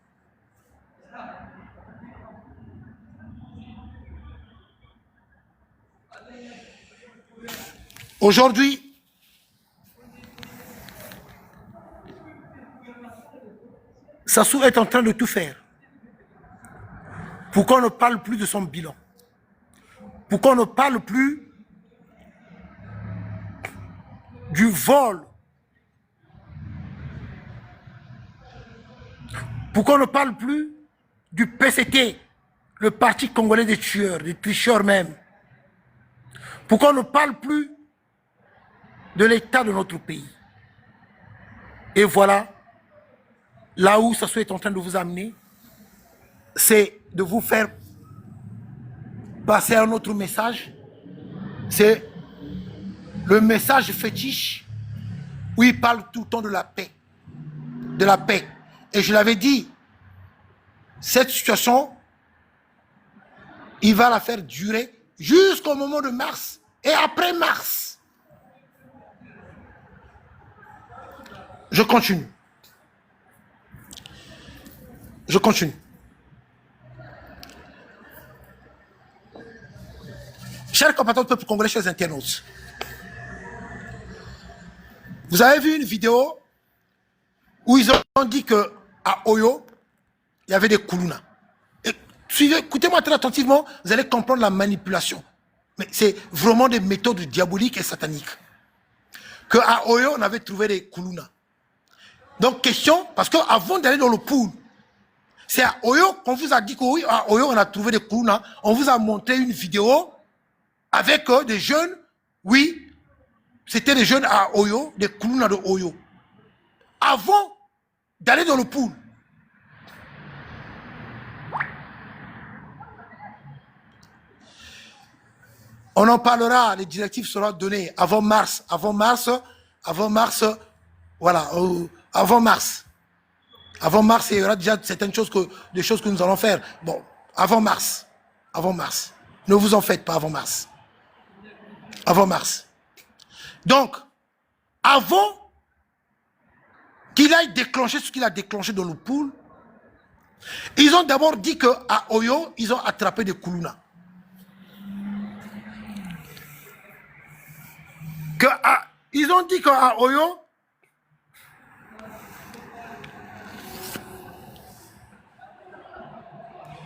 Aujourd'hui, Sassou est en train de tout faire pour qu'on ne parle plus de son bilan, pour qu'on ne parle plus du vol, pour qu'on ne parle plus du PCT, le Parti congolais des tueurs, des tricheurs même, pour qu'on ne parle plus de l'état de notre pays. Et voilà, là où Sassou est en train de vous amener, c'est de vous faire passer un autre message. C'est le message fétiche où il parle tout le temps de la paix. De la paix. Et je l'avais dit, cette situation, il va la faire durer jusqu'au moment de mars et après mars. Je continue. Je continue. Chers compatriotes peuple congolais, chers internautes, vous avez vu une vidéo où ils ont dit qu'à Oyo, il y avait des Koulouna. Écoutez-moi très attentivement, vous allez comprendre la manipulation. Mais c'est vraiment des méthodes diaboliques et sataniques. Qu'à Oyo, on avait trouvé des Koulouna. Donc, question, parce qu'avant d'aller dans le pool, c'est à Oyo qu'on vous a dit qu'à Oyo, on a trouvé des Koulouna. On vous a montré une vidéo avec des jeunes, oui, c'était des jeunes à Oyo, des Koulouna de Oyo. Avant d'aller dans le pool. On en parlera, les directives seront données avant mars, voilà, avant mars. Avant mars, il y aura déjà certaines choses des choses que nous allons faire. Bon, avant mars. Ne vous en faites pas avant mars. Avant mars. Donc, avant qu'il aille déclencher ce qu'il a déclenché dans le pool, ils ont d'abord dit qu'à Oyo, ils ont attrapé des Koulouna. Ils ont dit qu'à Oyo,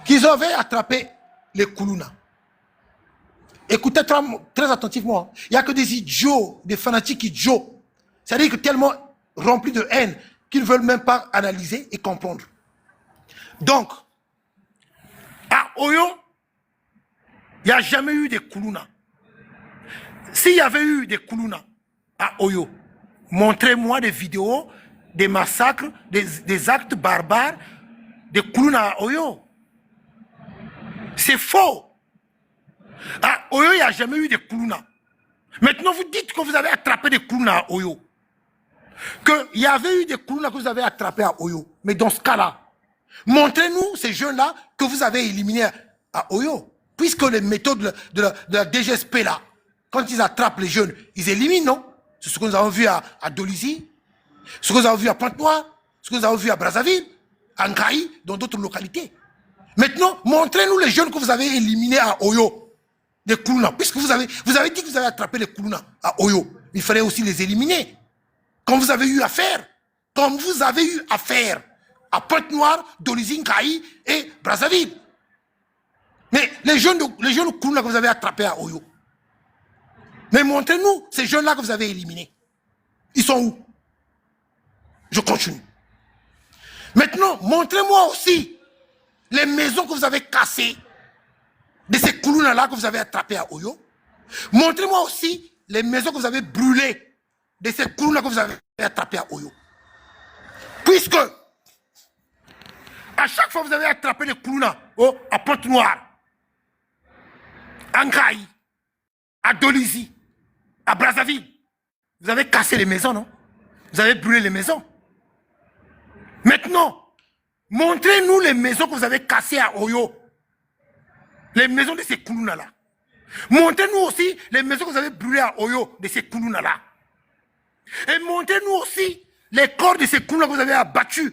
qu'ils avaient attrapé les Koulouna. Écoutez très attentivement. Il n'y a que des idiots, des fanatiques idiots. C'est-à-dire que tellement remplis de haine qu'ils ne veulent même pas analyser et comprendre. Donc, à Oyo, il n'y a jamais eu des Koulouna. S'il y avait eu des Koulouna à Oyo, montrez-moi des vidéos, des massacres, des actes barbares, des Koulouna à Oyo. C'est faux. À Oyo, il n'y a jamais eu des Koulouna. Maintenant, vous dites que vous avez attrapé des Koulouna à Oyo. Qu'il y avait eu des Koulouna que vous avez attrapés à Oyo. Mais dans ce cas-là, montrez-nous ces jeunes-là que vous avez éliminés à Oyo. Puisque les méthodes de la DGSP, là, quand ils attrapent les jeunes, ils éliminent, non? C'est ce que nous avons vu à Dolisie, ce que nous avons vu à Pointe-Noire, ce que nous avons vu à Brazzaville, à Nkaï, dans d'autres localités. Maintenant, montrez-nous les jeunes que vous avez éliminés à Oyo. Des Koulouna, puisque vous avez dit que vous avez attrapé les Koulouna à Oyo, il fallait aussi les éliminer. Comme vous avez eu à faire, à Pointe-Noire, Dolisie, Nkaï et Brazzaville. Mais les jeunes Koulouna que vous avez attrapés à Oyo, mais montrez-nous ces jeunes-là que vous avez éliminés. Ils sont où? Je continue. Maintenant, montrez-moi aussi les maisons que vous avez cassées de ces Koulouna-là que vous avez attrapés à Oyo. Montrez-moi aussi les maisons que vous avez brûlées de ces Koulouna que vous avez attrapés à Oyo. Puisque, à chaque fois que vous avez attrapé les Koulouna à Pointe-Noire, à Nkaï, à Dolisie, à Brazzaville, Vous avez cassé les maisons, non? Vous avez brûlé les maisons. Maintenant, montrez-nous les maisons que vous avez cassées à Oyo. Les maisons de ces Koulouna-là. Montrez-nous aussi les maisons que vous avez brûlées à Oyo de ces Koulouna-là. Et montrez-nous aussi les corps de ces Koulouna que vous avez abattus,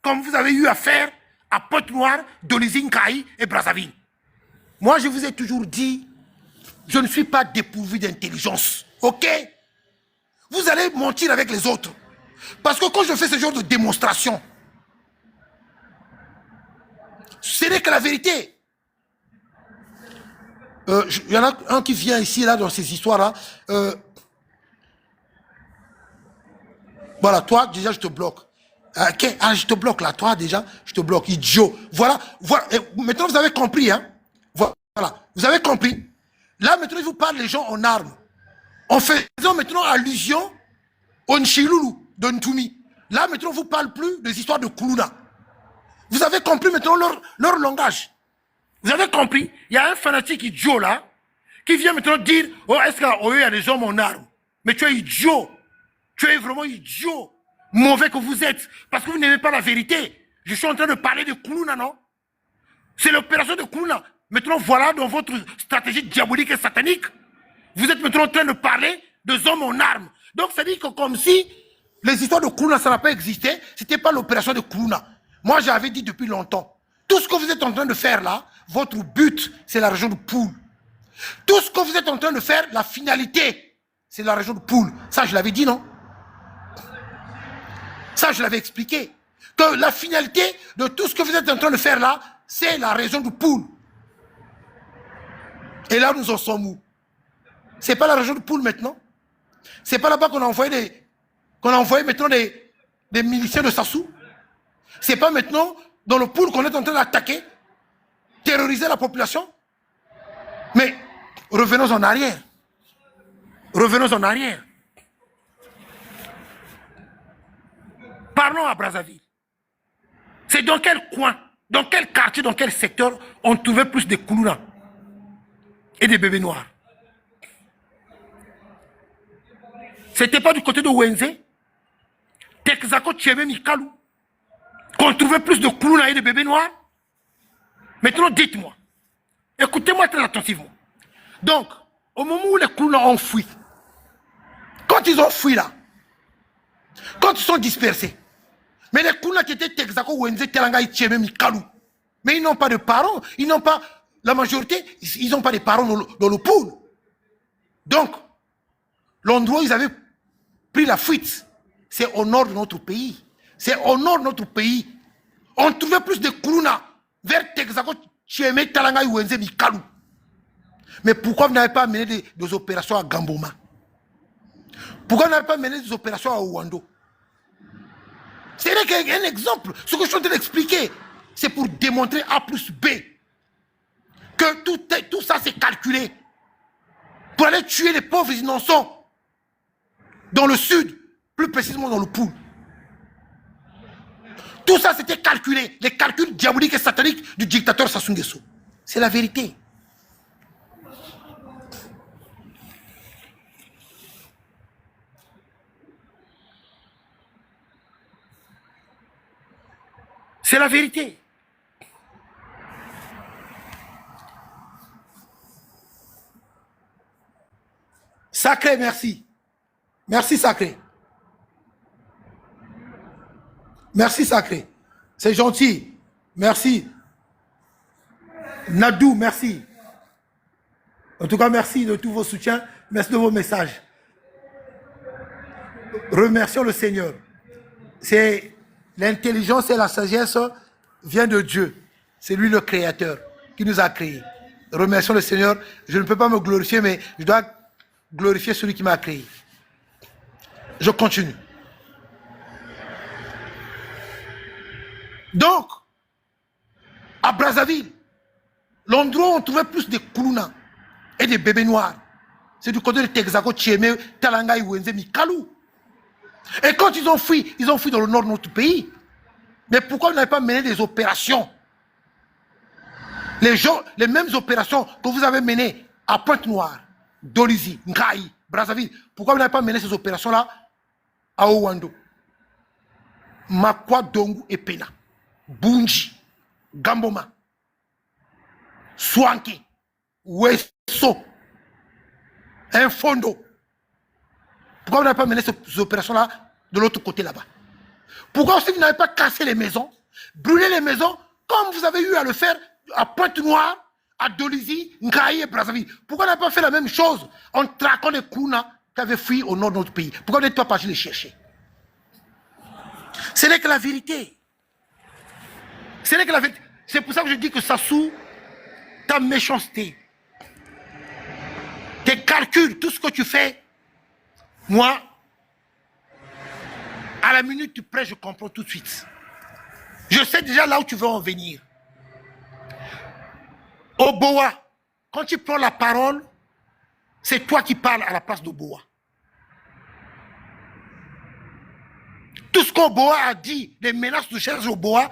comme vous avez eu à faire à Pointe-Noire, Donizine, Kaï et Brazzaville. Moi, je vous ai toujours dit, je ne suis pas dépourvu d'intelligence. Ok? Vous allez mentir avec les autres. Parce que quand je fais ce genre de démonstration, ce n'est que la vérité. Il y en a un qui vient ici, là, dans ces histoires-là. Voilà, toi, déjà, je te bloque. Okay. Ah, je te bloque, là. Toi, déjà, je te bloque. Idiot. Voilà. Voilà. Et maintenant, vous avez compris, hein. Voilà. Vous avez compris. Là, maintenant, je vous parle les gens en armes. En faisant maintenant allusion au Nchiloulou de Ntoumi. Là, maintenant, on ne vous parle plus des histoires de Koulouna. Vous avez compris maintenant leur langage. Vous avez compris? Il y a un fanatique idiot là, qui vient maintenant dire, oh, est-ce qu'il y a des hommes en armes? Mais tu es idiot. Tu es vraiment idiot. Mauvais que vous êtes. Parce que vous n'aimez pas la vérité. Je suis en train de parler de Koulouna, non? C'est l'opération de Koulouna. Maintenant, voilà dans votre stratégie diabolique et satanique. Vous êtes maintenant en train de parler des hommes en armes. Donc, ça dit que comme si les histoires de Koulouna, ça n'a pas existé. C'était pas l'opération de Koulouna. Moi, j'avais dit depuis longtemps. Tout ce que vous êtes en train de faire là, votre but, c'est la région de Poul. Tout ce que vous êtes en train de faire, la finalité, c'est la région de Poul. Ça, je l'avais dit, non? Ça, je l'avais expliqué. Que la finalité de tout ce que vous êtes en train de faire là, c'est la région de Poul. Et là, nous en sommes où? C'est pas la région de Poul maintenant? C'est pas là-bas qu'on a envoyé maintenant des miliciens de Sassou? C'est pas maintenant dans le Poul qu'on est en train d'attaquer, terroriser la population? Mais revenons en arrière. Revenons en arrière. Parlons à Brazzaville. C'est dans quel coin, dans quel quartier, dans quel secteur on trouvait plus de Koulouna et des bébés noirs? C'était pas du côté de Wenze, Texaco, Tchébé, Mikalou, qu'on trouvait plus de Koulouna et de bébés noirs? Maintenant, dites-moi. Écoutez-moi très attentivement. Donc, au moment où les Koulouna ont fui, quand ils ont fui là, quand ils sont dispersés, mais les Koulouna qui étaient Texaco, Wenze, Teranga, Tchébé, Mikalou, mais ils n'ont pas de parents, ils n'ont pas, la majorité, ils n'ont pas de parents dans le Poul. Donc, l'endroit où ils avaient pris la fuite, c'est au nord de notre pays. C'est au nord de notre pays. On trouvait plus de Koulouna vers Texaco, Tchébé, Teranga, Wenze, Mikalou. Mais pourquoi vous n'avez pas mené des opérations à Gamboma? Pourquoi vous n'avez pas mené des opérations à Ouando? C'est un exemple. Ce que je suis en train d'expliquer, c'est pour démontrer A plus B que tout ça c'est calculé pour aller tuer les pauvres innocents dans le sud, plus précisément dans le Poul. Tout ça c'était calculé, les calculs diaboliques et sataniques du dictateur Sassou Nguesso. C'est la vérité. C'est la vérité. Sacré, merci. Merci, Sacré. Merci, Sacré. C'est gentil. Merci. Nadou, merci. En tout cas, merci de tous vos soutiens. Merci de vos messages. Remercions le Seigneur. C'est l'intelligence et la sagesse vient de Dieu. C'est lui le créateur qui nous a créés. Remercions le Seigneur. Je ne peux pas me glorifier, mais je dois glorifier celui qui m'a créé. Je continue. Donc, à Brazzaville, l'endroit où on trouvait plus de Koulouna et des bébés noirs, c'est du côté de Texaco, Tchémé, Talanga, Wenze, Mikalou. Et quand ils ont fui dans le nord de notre pays. Mais pourquoi vous n'avez pas mené des opérations? Les mêmes opérations que vous avez menées à Pointe-Noire, Dolisie, Nkaï, Brazzaville. Pourquoi vous n'avez pas mené ces opérations-là à Owando? Makwa, Dongu et Pena. Bunji, Gamboma, Swanke, Wesso, Infondo. Pourquoi vous n'avez pas mené ces opérations-là de l'autre côté là-bas? Pourquoi aussi vous n'avez pas cassé les maisons, brûlé les maisons, comme vous avez eu à le faire à Pointe-Noire, à Dolisie, Nkaï et Brazzaville? Pourquoi vous n'avez pas fait la même chose en traquant les Kouna qui avaient fui au nord de notre pays? Pourquoi vous n'êtes pas parti les chercher? Ce n'est que la vérité. Ce n'est que la vérité. C'est pour ça que je dis que Sassou, ta méchanceté, tes calculs, tout ce que tu fais, moi, à la minute tu prêt, je comprends tout de suite. Je sais déjà là où tu veux en venir. Oboa, quand tu prends la parole, c'est toi qui parles à la place d'Oboa. Tout ce qu'Oboa a dit, les menaces de Serge Oboa,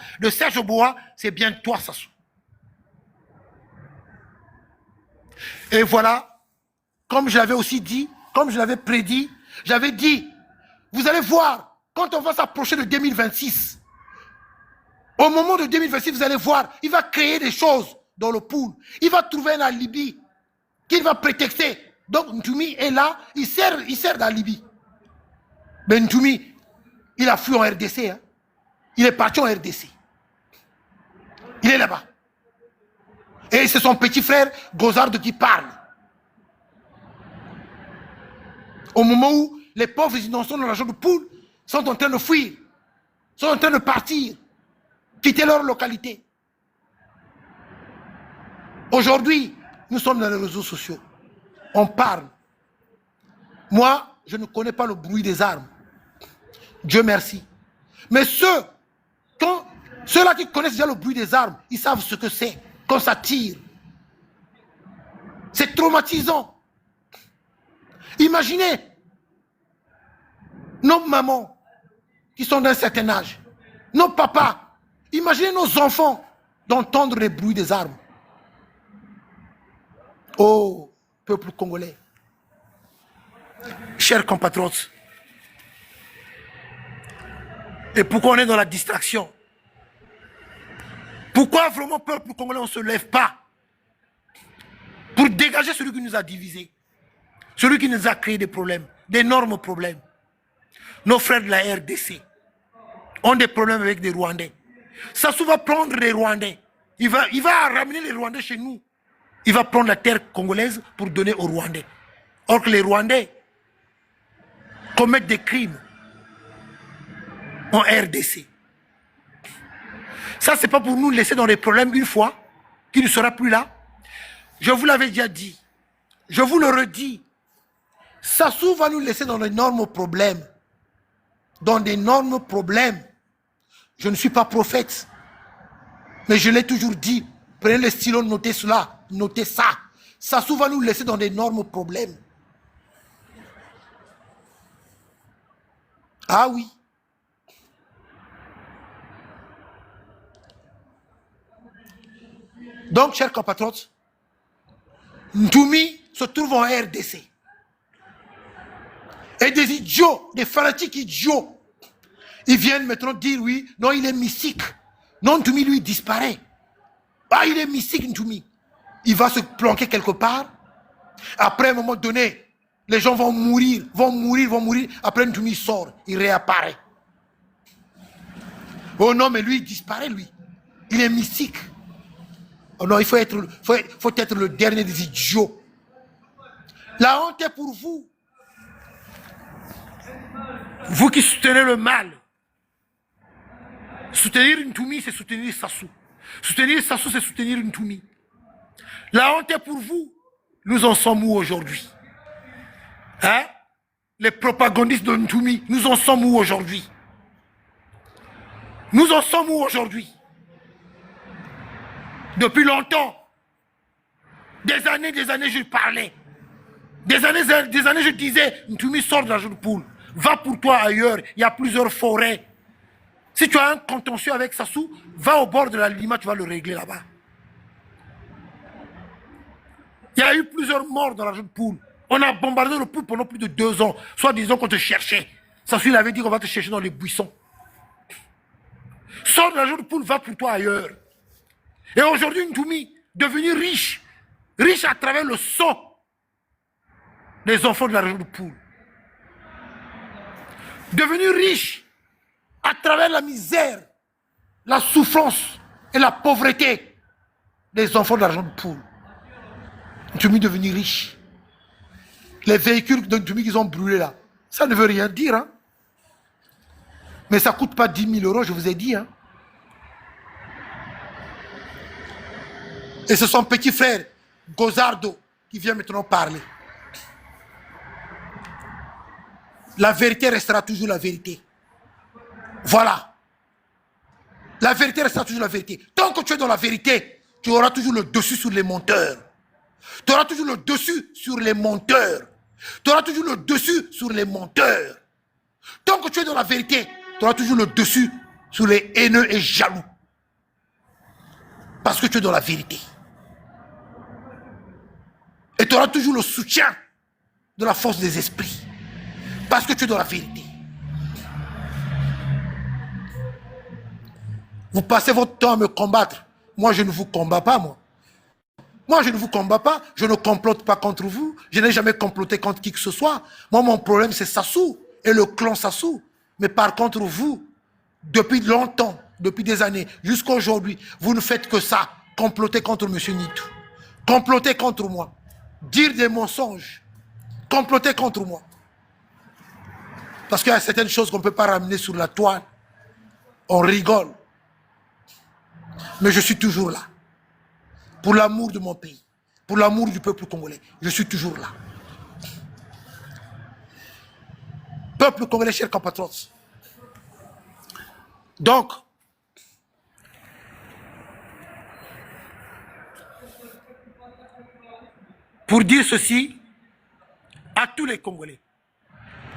c'est bien toi, Sassou. Et voilà, comme je l'avais aussi dit, comme je l'avais prédit, j'avais dit, vous allez voir, quand on va s'approcher de 2026, au moment de 2026, vous allez voir, il va créer des choses dans le pool. Il va trouver un alibi qu'il va prétexter. Donc Ntoumi est là, il sert d'alibi. Mais Ntoumi, il a fui en RDC. Hein. Il est parti en RDC. Il est là-bas. Et c'est son petit frère Gozard qui parle. Au moment où les pauvres innocents dans la région de Poul sont en train de fuir, sont en train de partir, quitter leur localité. Aujourd'hui, nous sommes dans les réseaux sociaux. On parle. Moi, je ne connais pas le bruit des armes. Dieu merci. Mais ceux-là qui connaissent déjà le bruit des armes, ils savent ce que c'est quand ça tire. C'est traumatisant. Imaginez nos mamans qui sont d'un certain âge, nos papas, imaginez nos enfants d'entendre les bruits des armes. Oh, peuple congolais, chers compatriotes, et pourquoi on est dans la distraction? Pourquoi vraiment, peuple congolais, on ne se lève pas pour dégager celui qui nous a divisés, celui qui nous a créé des problèmes, d'énormes problèmes? Nos frères de la RDC ont des problèmes avec des Rwandais. Sassou va prendre les Rwandais. Il va ramener les Rwandais chez nous. Il va prendre la terre congolaise pour donner aux Rwandais. Or que les Rwandais commettent des crimes en RDC. Ça, c'est pas pour nous laisser dans les problèmes une fois, qui ne sera plus là. Je vous l'avais déjà dit. Je vous le redis. Sassou va nous laisser dans d'énormes problèmes. Dans d'énormes problèmes. Je ne suis pas prophète. Mais je l'ai toujours dit. Prenez le stylo, notez cela. Notez ça. Sassou va nous laisser dans d'énormes problèmes. Ah oui. Donc, chers compatriotes, Ntoumi se trouve en RDC. Et des idiots, des fanatiques idiots, ils viennent maintenant dire oui, non, il est mystique. Non, Ntoumi, lui, disparaît. Ah, il est mystique, Ntoumi. Il va se planquer quelque part. Après, à un moment donné, les gens vont mourir, vont mourir. Après, Ntoumi sort, il réapparaît. Oh non, mais lui, il disparaît, lui. Il est mystique. Oh non, il faut être le dernier des idiots. La honte est pour vous. Vous qui soutenez le mal. Soutenir Ntoumi, c'est soutenir Sassou. Soutenir Sassou, c'est soutenir Ntoumi. La honte est pour vous. Nous en sommes où aujourd'hui? Hein? Les propagandistes de Ntoumi, nous en sommes où aujourd'hui? Nous en sommes où aujourd'hui? Depuis longtemps. Des années, je parlais. Des années, je disais, Ntoumi sort de la jeune poule. Va pour toi ailleurs, il y a plusieurs forêts. Si tu as un contentieux avec Sassou, va au bord de la Lima, tu vas le régler là-bas. Il y a eu plusieurs morts dans la jeune poule. On a bombardé le Poul pendant plus de 2 ans. Soit disons qu'on te cherchait. Sassou, il avait dit qu'on va te chercher dans les buissons. Sors de l'argent de Poul, va pour toi ailleurs. Et aujourd'hui, Ntoumi, devenu riche. Riche à travers le sang des enfants de la région de Poul. Devenu riche à travers la misère, la souffrance et la pauvreté des enfants de la région de Poul. Ntoumi devenu riche. Les véhicules de Ntoumi qu'ils ont brûlés là, ça ne veut rien dire. Hein? Mais ça ne coûte pas 10 000 €, je vous ai dit. Hein? Et c'est son petit frère, Gozardo, qui vient maintenant parler. La vérité restera toujours la vérité. Voilà. La vérité restera toujours la vérité. Tant que tu es dans la vérité, tu auras toujours le dessus sur les menteurs. Tu auras toujours le dessus sur les menteurs. Tu auras toujours le dessus sur les menteurs. Tant que tu es dans la vérité, tu auras toujours le dessus sur les haineux et jaloux. Parce que tu es dans la vérité. Et tu auras toujours le soutien de la force des esprits. Parce que tu es dans la vérité. Vous passez votre temps à me combattre. Moi, je ne vous combats pas, moi. Moi, je ne vous combats pas. Je ne complote pas contre vous. Je n'ai jamais comploté contre qui que ce soit. Moi, mon problème, c'est Sassou et le clan Sassou. Mais par contre, vous, depuis longtemps, depuis des années, jusqu'à aujourd'hui, vous ne faites que ça. Comploter contre M. Nitou. Comploter contre moi. Dire des mensonges. Comploter contre moi. Parce qu'il y a certaines choses qu'on ne peut pas ramener sur la toile. On rigole. Mais je suis toujours là. Pour l'amour de mon pays. Pour l'amour du peuple congolais. Je suis toujours là. Peuple congolais, chers compatriotes. Donc, pour dire ceci à tous les Congolais,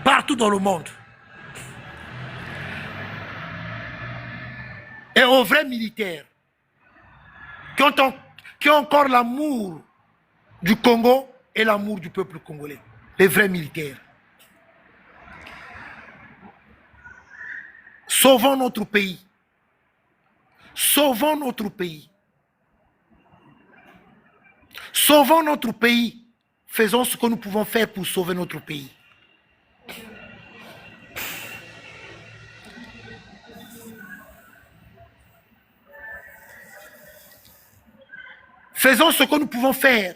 partout dans le monde, et aux vrais militaires qui ont encore l'amour du Congo et l'amour du peuple congolais, les vrais militaires. Sauvons notre pays. Sauvons notre pays. Sauvons notre pays. Faisons ce que nous pouvons faire pour sauver notre pays. Faisons ce que nous pouvons faire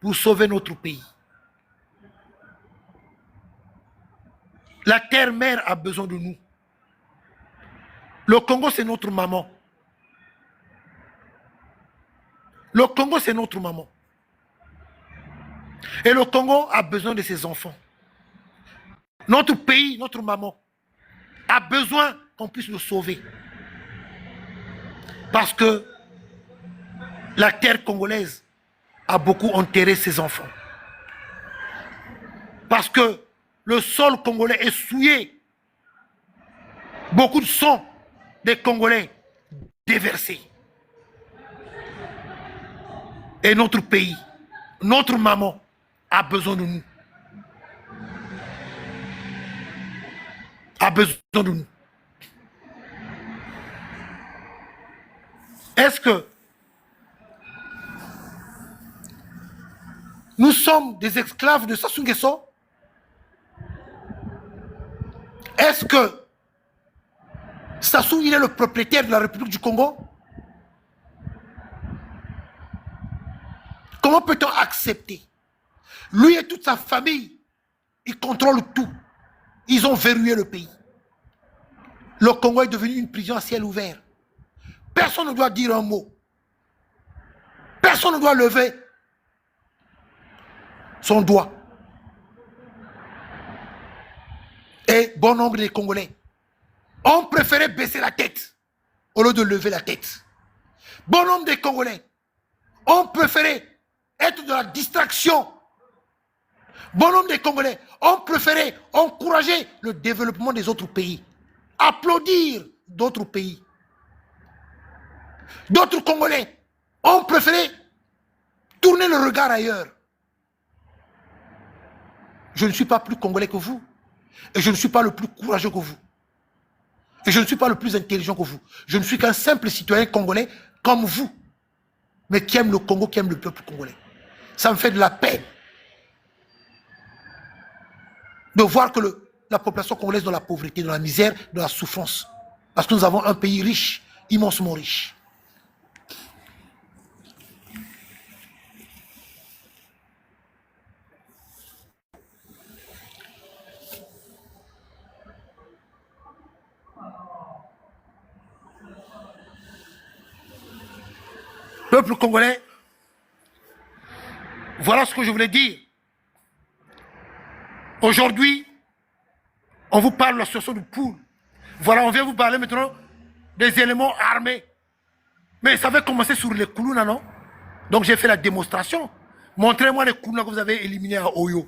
pour sauver notre pays. La terre-mère a besoin de nous. Le Congo, c'est notre maman. Le Congo, c'est notre maman. Et le Congo a besoin de ses enfants. Notre pays, notre maman, a besoin qu'on puisse le sauver. Parce que la terre congolaise a beaucoup enterré ses enfants. Parce que le sol congolais est souillé. Beaucoup de sang des Congolais déversés. Et notre pays, notre maman, a besoin de nous. A besoin de nous. Est-ce que nous sommes des esclaves de Sassou Nguesso? Est-ce que Sassou, il est le propriétaire de la République du Congo? Comment peut-on accepter? Lui et toute sa famille, ils contrôlent tout. Ils ont verrouillé le pays. Le Congo est devenu une prison à ciel ouvert. Personne ne doit dire un mot. Personne ne doit lever son doigt. Et bon nombre des Congolais ont préféré baisser la tête au lieu de lever la tête. Bon nombre des Congolais ont préféré être de la distraction. Bon nombre des Congolais ont préféré encourager le développement des autres pays. Applaudir d'autres pays. D'autres Congolais ont préféré tourner le regard ailleurs. je ne suis pas plus congolais que vous. Et je ne suis pas le plus courageux que vous. Et je ne suis pas le plus intelligent que vous. Je ne suis qu'un simple citoyen congolais comme vous. Mais qui aime le Congo, qui aime le peuple congolais. Ça me fait de la peine de voir que la population congolaise est dans la pauvreté, dans la misère, dans la souffrance. Parce que nous avons un pays riche, immensement riche. Peuple congolais, voilà ce que je voulais dire. Aujourd'hui, on vous parle de la situation du poule. Voilà, on vient vous parler maintenant des éléments armés. Mais ça va commencer sur les Koulouna, non? Donc j'ai fait la démonstration. Montrez-moi les Koulouna que vous avez éliminés à Oyo.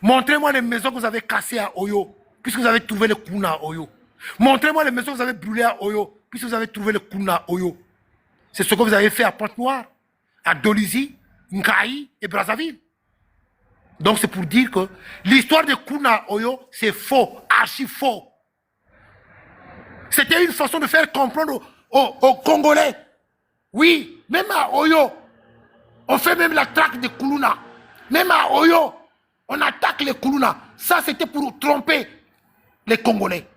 Montrez-moi les maisons que vous avez cassées à Oyo, puisque vous avez trouvé les Koulouna à Oyo. Montrez-moi les maisons que vous avez brûlées à Oyo, puisque vous avez trouvé les Koulouna à Oyo. C'est ce que vous avez fait à Pointe-Noire, à Dolizy, Nkaï et Brazzaville. Donc c'est pour dire que l'histoire de Koulouna Oyo, c'est faux, archi faux. C'était une façon de faire comprendre aux Congolais. Oui, même à Oyo, on fait même la traque des Koulouna. Même à Oyo, on attaque les Koulouna. Ça, c'était pour tromper les Congolais.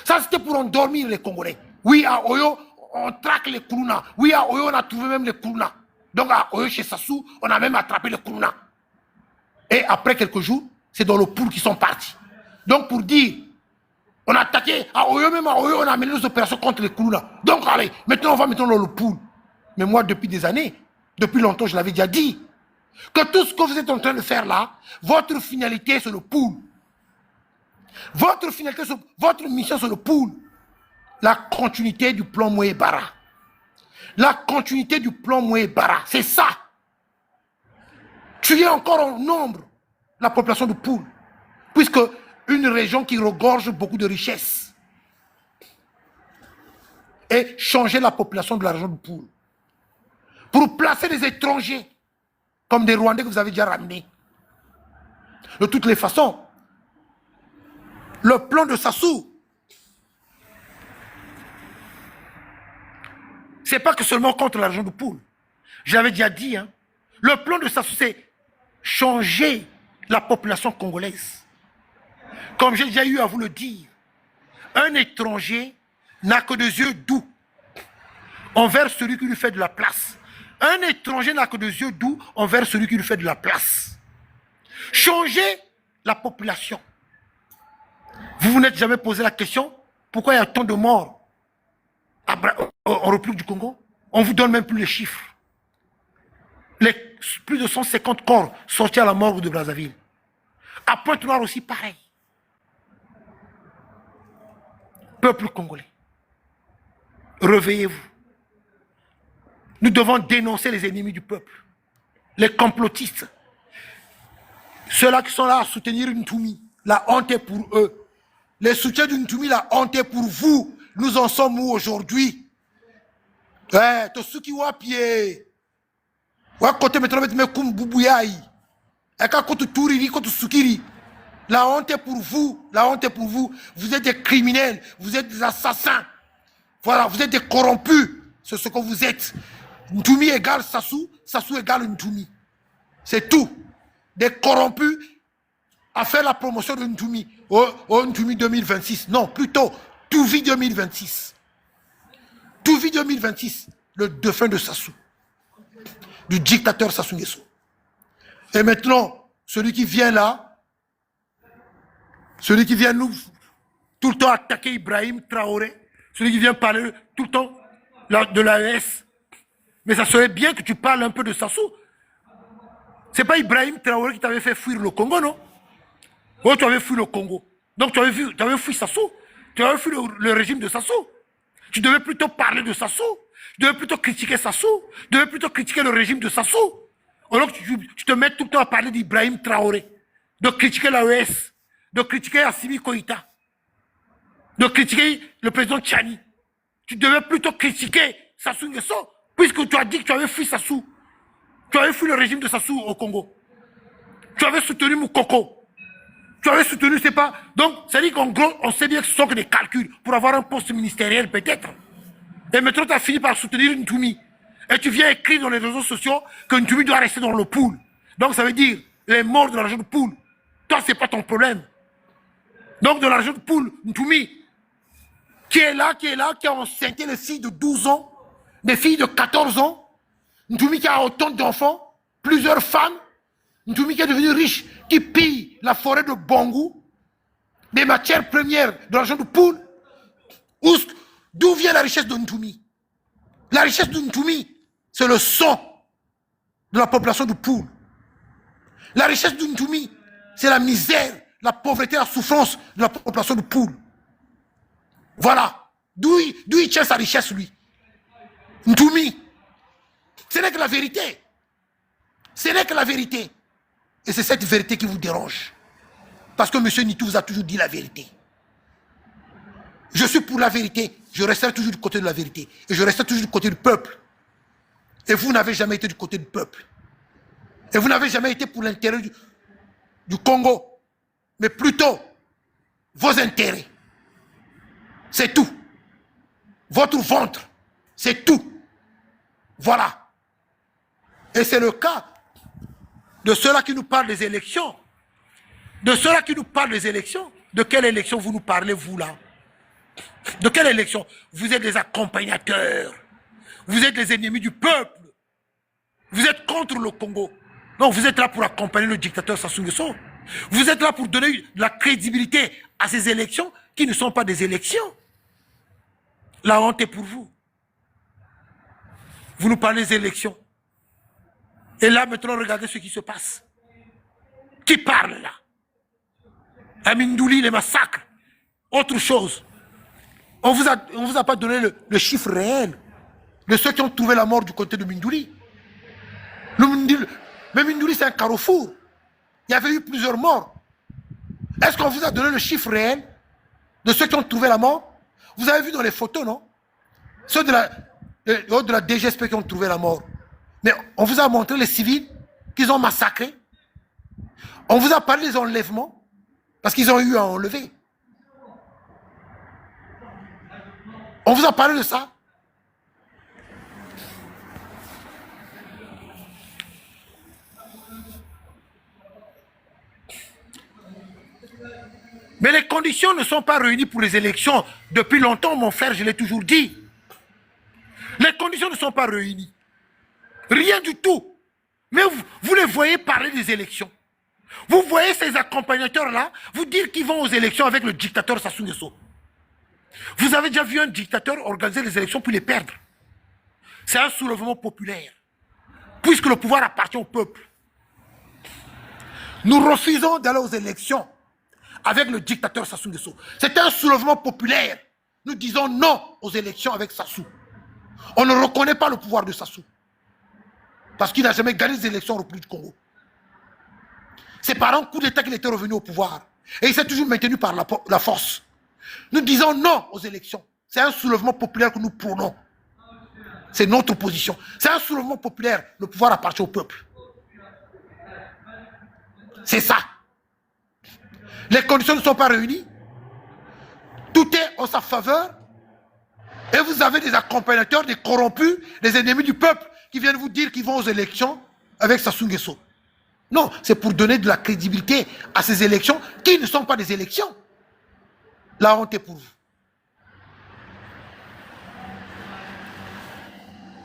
Ça, c'était pour endormir les Congolais. Oui, à Oyo, on traque les Koulouna. Oui, à Oyo, on a trouvé même les Koulouna. Donc à Oyo, chez Sassou, on a même attrapé les Koulouna. Et après quelques jours, c'est dans le pool qu'ils sont partis. Donc pour dire, on a attaqué à Oyo, même à Oyo, on a mené nos opérations contre les Koulouna. Donc allez, maintenant on va maintenant dans le pool. Mais moi, depuis des années, depuis longtemps, je l'avais déjà dit, que tout ce que vous êtes en train de faire là, votre finalité, c'est le pool. Votre finalité, votre mission, c'est le pool. La continuité du plan Moué-Bara. La continuité du plan Moué-Bara, c'est ça. Tuer encore en nombre la population de Poul, puisque une région qui regorge beaucoup de richesses, et changer la population de la région de Poul, pour placer des étrangers, comme des Rwandais que vous avez déjà ramenés. De toutes les façons, le plan de Sassou, c'est pas que seulement contre la région de Poul. J'avais déjà dit, hein, le plan de Sassou, c'est changer la population congolaise. Comme j'ai déjà eu à vous le dire, un étranger n'a que des yeux doux envers celui qui lui fait de la place. Un étranger n'a que des yeux doux envers celui qui lui fait de la place. Changer la population. Vous vous n'êtes jamais posé la question, pourquoi il y a tant de morts en République du Congo? On ne vous donne même plus les chiffres. Plus de 150 corps sortis à la morgue de Brazzaville. À Pointe-Noire aussi, pareil. Peuple congolais, réveillez-vous. Nous devons dénoncer les ennemis du peuple, les complotistes, ceux-là qui sont là à soutenir Ntoumi. La honte est pour eux. Les soutiens de Ntoumi, la honte est pour vous. Nous en sommes où aujourd'hui? Tosuki Wapie. Wakote metrobet kum bubuyai. Eka kotu turiri kotu sukiri. La honte est pour vous. La honte est pour vous. Vous êtes des criminels. Vous êtes des assassins. Voilà, vous êtes des corrompus. C'est ce que vous êtes. Ntoumi égale Sassou. Sassou égale Ntoumi. C'est tout. Des corrompus à faire la promotion de Ntoumi. Oh, Ntoumi 2026. Non, plutôt Touvi 2026. Touvi 2026. Le dauphin de Sassou. Du dictateur Sassou Nguesso. Et maintenant, celui qui vient là, celui qui vient nous tout le temps attaquer Ibrahim Traoré, celui qui vient parler tout le temps de l'AES. Mais ça serait bien que tu parles un peu de Sassou. C'est pas Ibrahim Traoré qui t'avait fait fuir le Congo, non? Oh, tu avais fui le Congo. Donc tu avais fui Sassou. Tu avais fui le régime de Sassou. Tu devais plutôt parler de Sassou. Tu devais plutôt critiquer Sassou. Tu devais plutôt critiquer le régime de Sassou. Alors que tu te mets tout le temps à parler d'Ibrahim Traoré, de critiquer l'AES, de critiquer Assimi Koïta, de critiquer le président Tchani. Tu devais plutôt critiquer Sassou Nguesso, puisque tu as dit que tu avais fui Sassou. Tu avais fui le régime de Sassou au Congo. Tu avais soutenu Moukoko. Tu avais soutenu, c'est pas... Donc, ça dit qu'en gros, on sait bien que ce sont que des calculs pour avoir un poste ministériel, peut-être. Et maintenant, tu as fini par soutenir Ntoumi. Et tu viens écrire dans les réseaux sociaux que Ntoumi doit rester dans le pool. Donc, ça veut dire, les morts de l'argent de pool. Toi, c'est pas ton problème. Donc, de l'argent de pool, Ntoumi, qui est là, qui a enceinté les filles de 12 ans, des filles de 14 ans, Ntoumi qui a autant d'enfants, plusieurs femmes, Ntoumi qui est devenu riche, qui pille la forêt de Bangou, des matières premières de l'argent de poule. D'où vient la richesse de Ntoumi? La richesse de Ntoumi, c'est le sang de la population de Poul. La richesse de Ntoumi, c'est la misère, la pauvreté, la souffrance de la population de Poul. Voilà. D'où il tient sa richesse, lui. Ntoumi. Ce n'est que la vérité. Ce n'est que la vérité. Et c'est cette vérité qui vous dérange. Parce que M. Nitou vous a toujours dit la vérité. Je suis pour la vérité. Je resterai toujours du côté de la vérité. Et je resterai toujours du côté du peuple. Et vous n'avez jamais été du côté du peuple. Et vous n'avez jamais été pour l'intérêt du Congo. Mais plutôt vos intérêts. C'est tout. Votre ventre. C'est tout. Voilà. Et c'est le cas de ceux-là qui nous parlent des élections. De ceux-là qui nous parlent des élections. De quelle élection vous nous parlez, vous, là? De quelle élection? Vous êtes des accompagnateurs. Vous êtes les ennemis du peuple. Vous êtes contre le Congo. Non, vous êtes là pour accompagner le dictateur Sassou Nguesso. Vous êtes là pour donner de la crédibilité à ces élections qui ne sont pas des élections. La honte est pour vous. Vous nous parlez des élections. Et là, maintenant, regardez ce qui se passe. Qui parle là? Amindouli, les massacres. Autre chose. On vous a pas donné le chiffre réel de ceux qui ont trouvé la mort du côté de Mindouli. Mais Mindouli, c'est un carrefour. Il y avait eu plusieurs morts. Est-ce qu'on vous a donné le chiffre réel de ceux qui ont trouvé la mort? Vous avez vu dans les photos, non? Ceux de la DGSP qui ont trouvé la mort. Mais on vous a montré les civils qu'ils ont massacrés. On vous a parlé des enlèvements parce qu'ils ont eu à enlever. On vous a parlé de ça. Mais les conditions ne sont pas réunies pour les élections. Depuis longtemps, mon frère, je l'ai toujours dit. Les conditions ne sont pas réunies. Rien du tout. Mais vous les voyez parler des élections. Vous voyez ces accompagnateurs-là, vous dire qu'ils vont aux élections avec le dictateur Sassou Nguesso. Vous avez déjà vu un dictateur organiser les élections pour les perdre. C'est un soulèvement populaire. Puisque le pouvoir appartient au peuple. Nous refusons d'aller aux élections avec le dictateur Sassou Nguesso. C'est un soulèvement populaire. Nous disons non aux élections avec Sassou. On ne reconnaît pas le pouvoir de Sassou. Parce qu'il n'a jamais gagné les élections au République du Congo. C'est par un coup d'État qu'il était revenu au pouvoir. Et il s'est toujours maintenu par la force. Nous disons non aux élections. C'est un soulèvement populaire que nous prônons. C'est notre position. C'est un soulèvement populaire. Le pouvoir appartient au peuple. C'est ça. Les conditions ne sont pas réunies. Tout est en sa faveur. Et vous avez des accompagnateurs, des corrompus, des ennemis du peuple qui viennent vous dire qu'ils vont aux élections avec Sassou Nguesso. Non, c'est pour donner de la crédibilité à ces élections qui ne sont pas des élections. La honte est pour vous.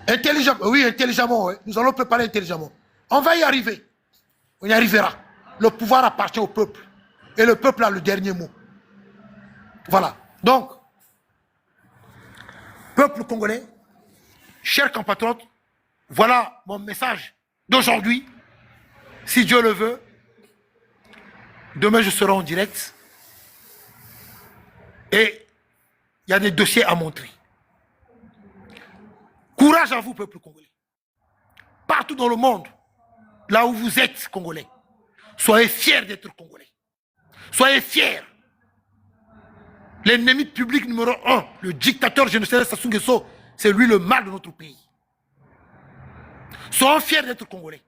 Intelligemment, oui, intelligemment, oui. Nous allons préparer intelligemment. On va y arriver. On y arrivera. Le pouvoir appartient au peuple. Et le peuple a le dernier mot. Voilà. Donc, peuple congolais, chers compatriotes, voilà mon message d'aujourd'hui. Si Dieu le veut, demain je serai en direct. Et il y a des dossiers à montrer. Courage à vous, peuple congolais. Partout dans le monde, là où vous êtes congolais, soyez fiers d'être congolais. Soyez fiers. L'ennemi public numéro 1, le dictateur génocide Sassou Nguesso, c'est lui le mal de notre pays. Soyons fiers d'être congolais.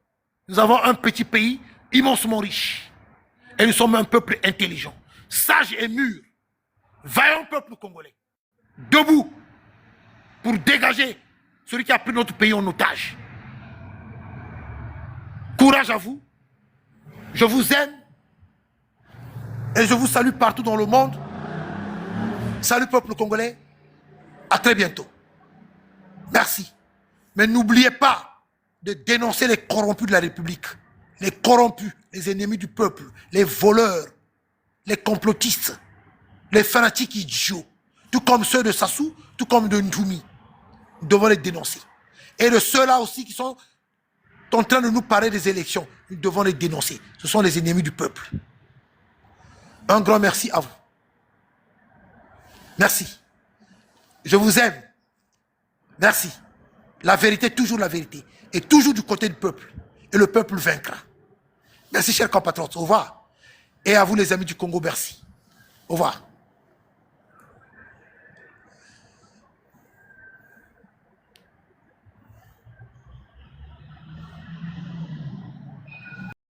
Nous avons un petit pays immensement riche. Et nous sommes un peuple intelligent, sage et mûr. Vaillant peuple congolais. Debout pour dégager celui qui a pris notre pays en otage. Courage à vous. Je vous aime. Et je vous salue partout dans le monde. Salut peuple congolais. À très bientôt. Merci. Mais n'oubliez pas de dénoncer les corrompus de la République. Les corrompus, les ennemis du peuple, les voleurs, les complotistes, les fanatiques idiots. Tout comme ceux de Sassou, tout comme de Ntoumi. Nous devons les dénoncer. Et de ceux-là aussi qui sont en train de nous parler des élections, nous devons les dénoncer. Ce sont les ennemis du peuple. Un grand merci à vous. Merci. Je vous aime. Merci. La vérité, toujours la vérité. Et toujours du côté du peuple. Et le peuple vaincra. Merci, chers compatriotes. Au revoir. Et à vous, les amis du Congo, merci. Au revoir.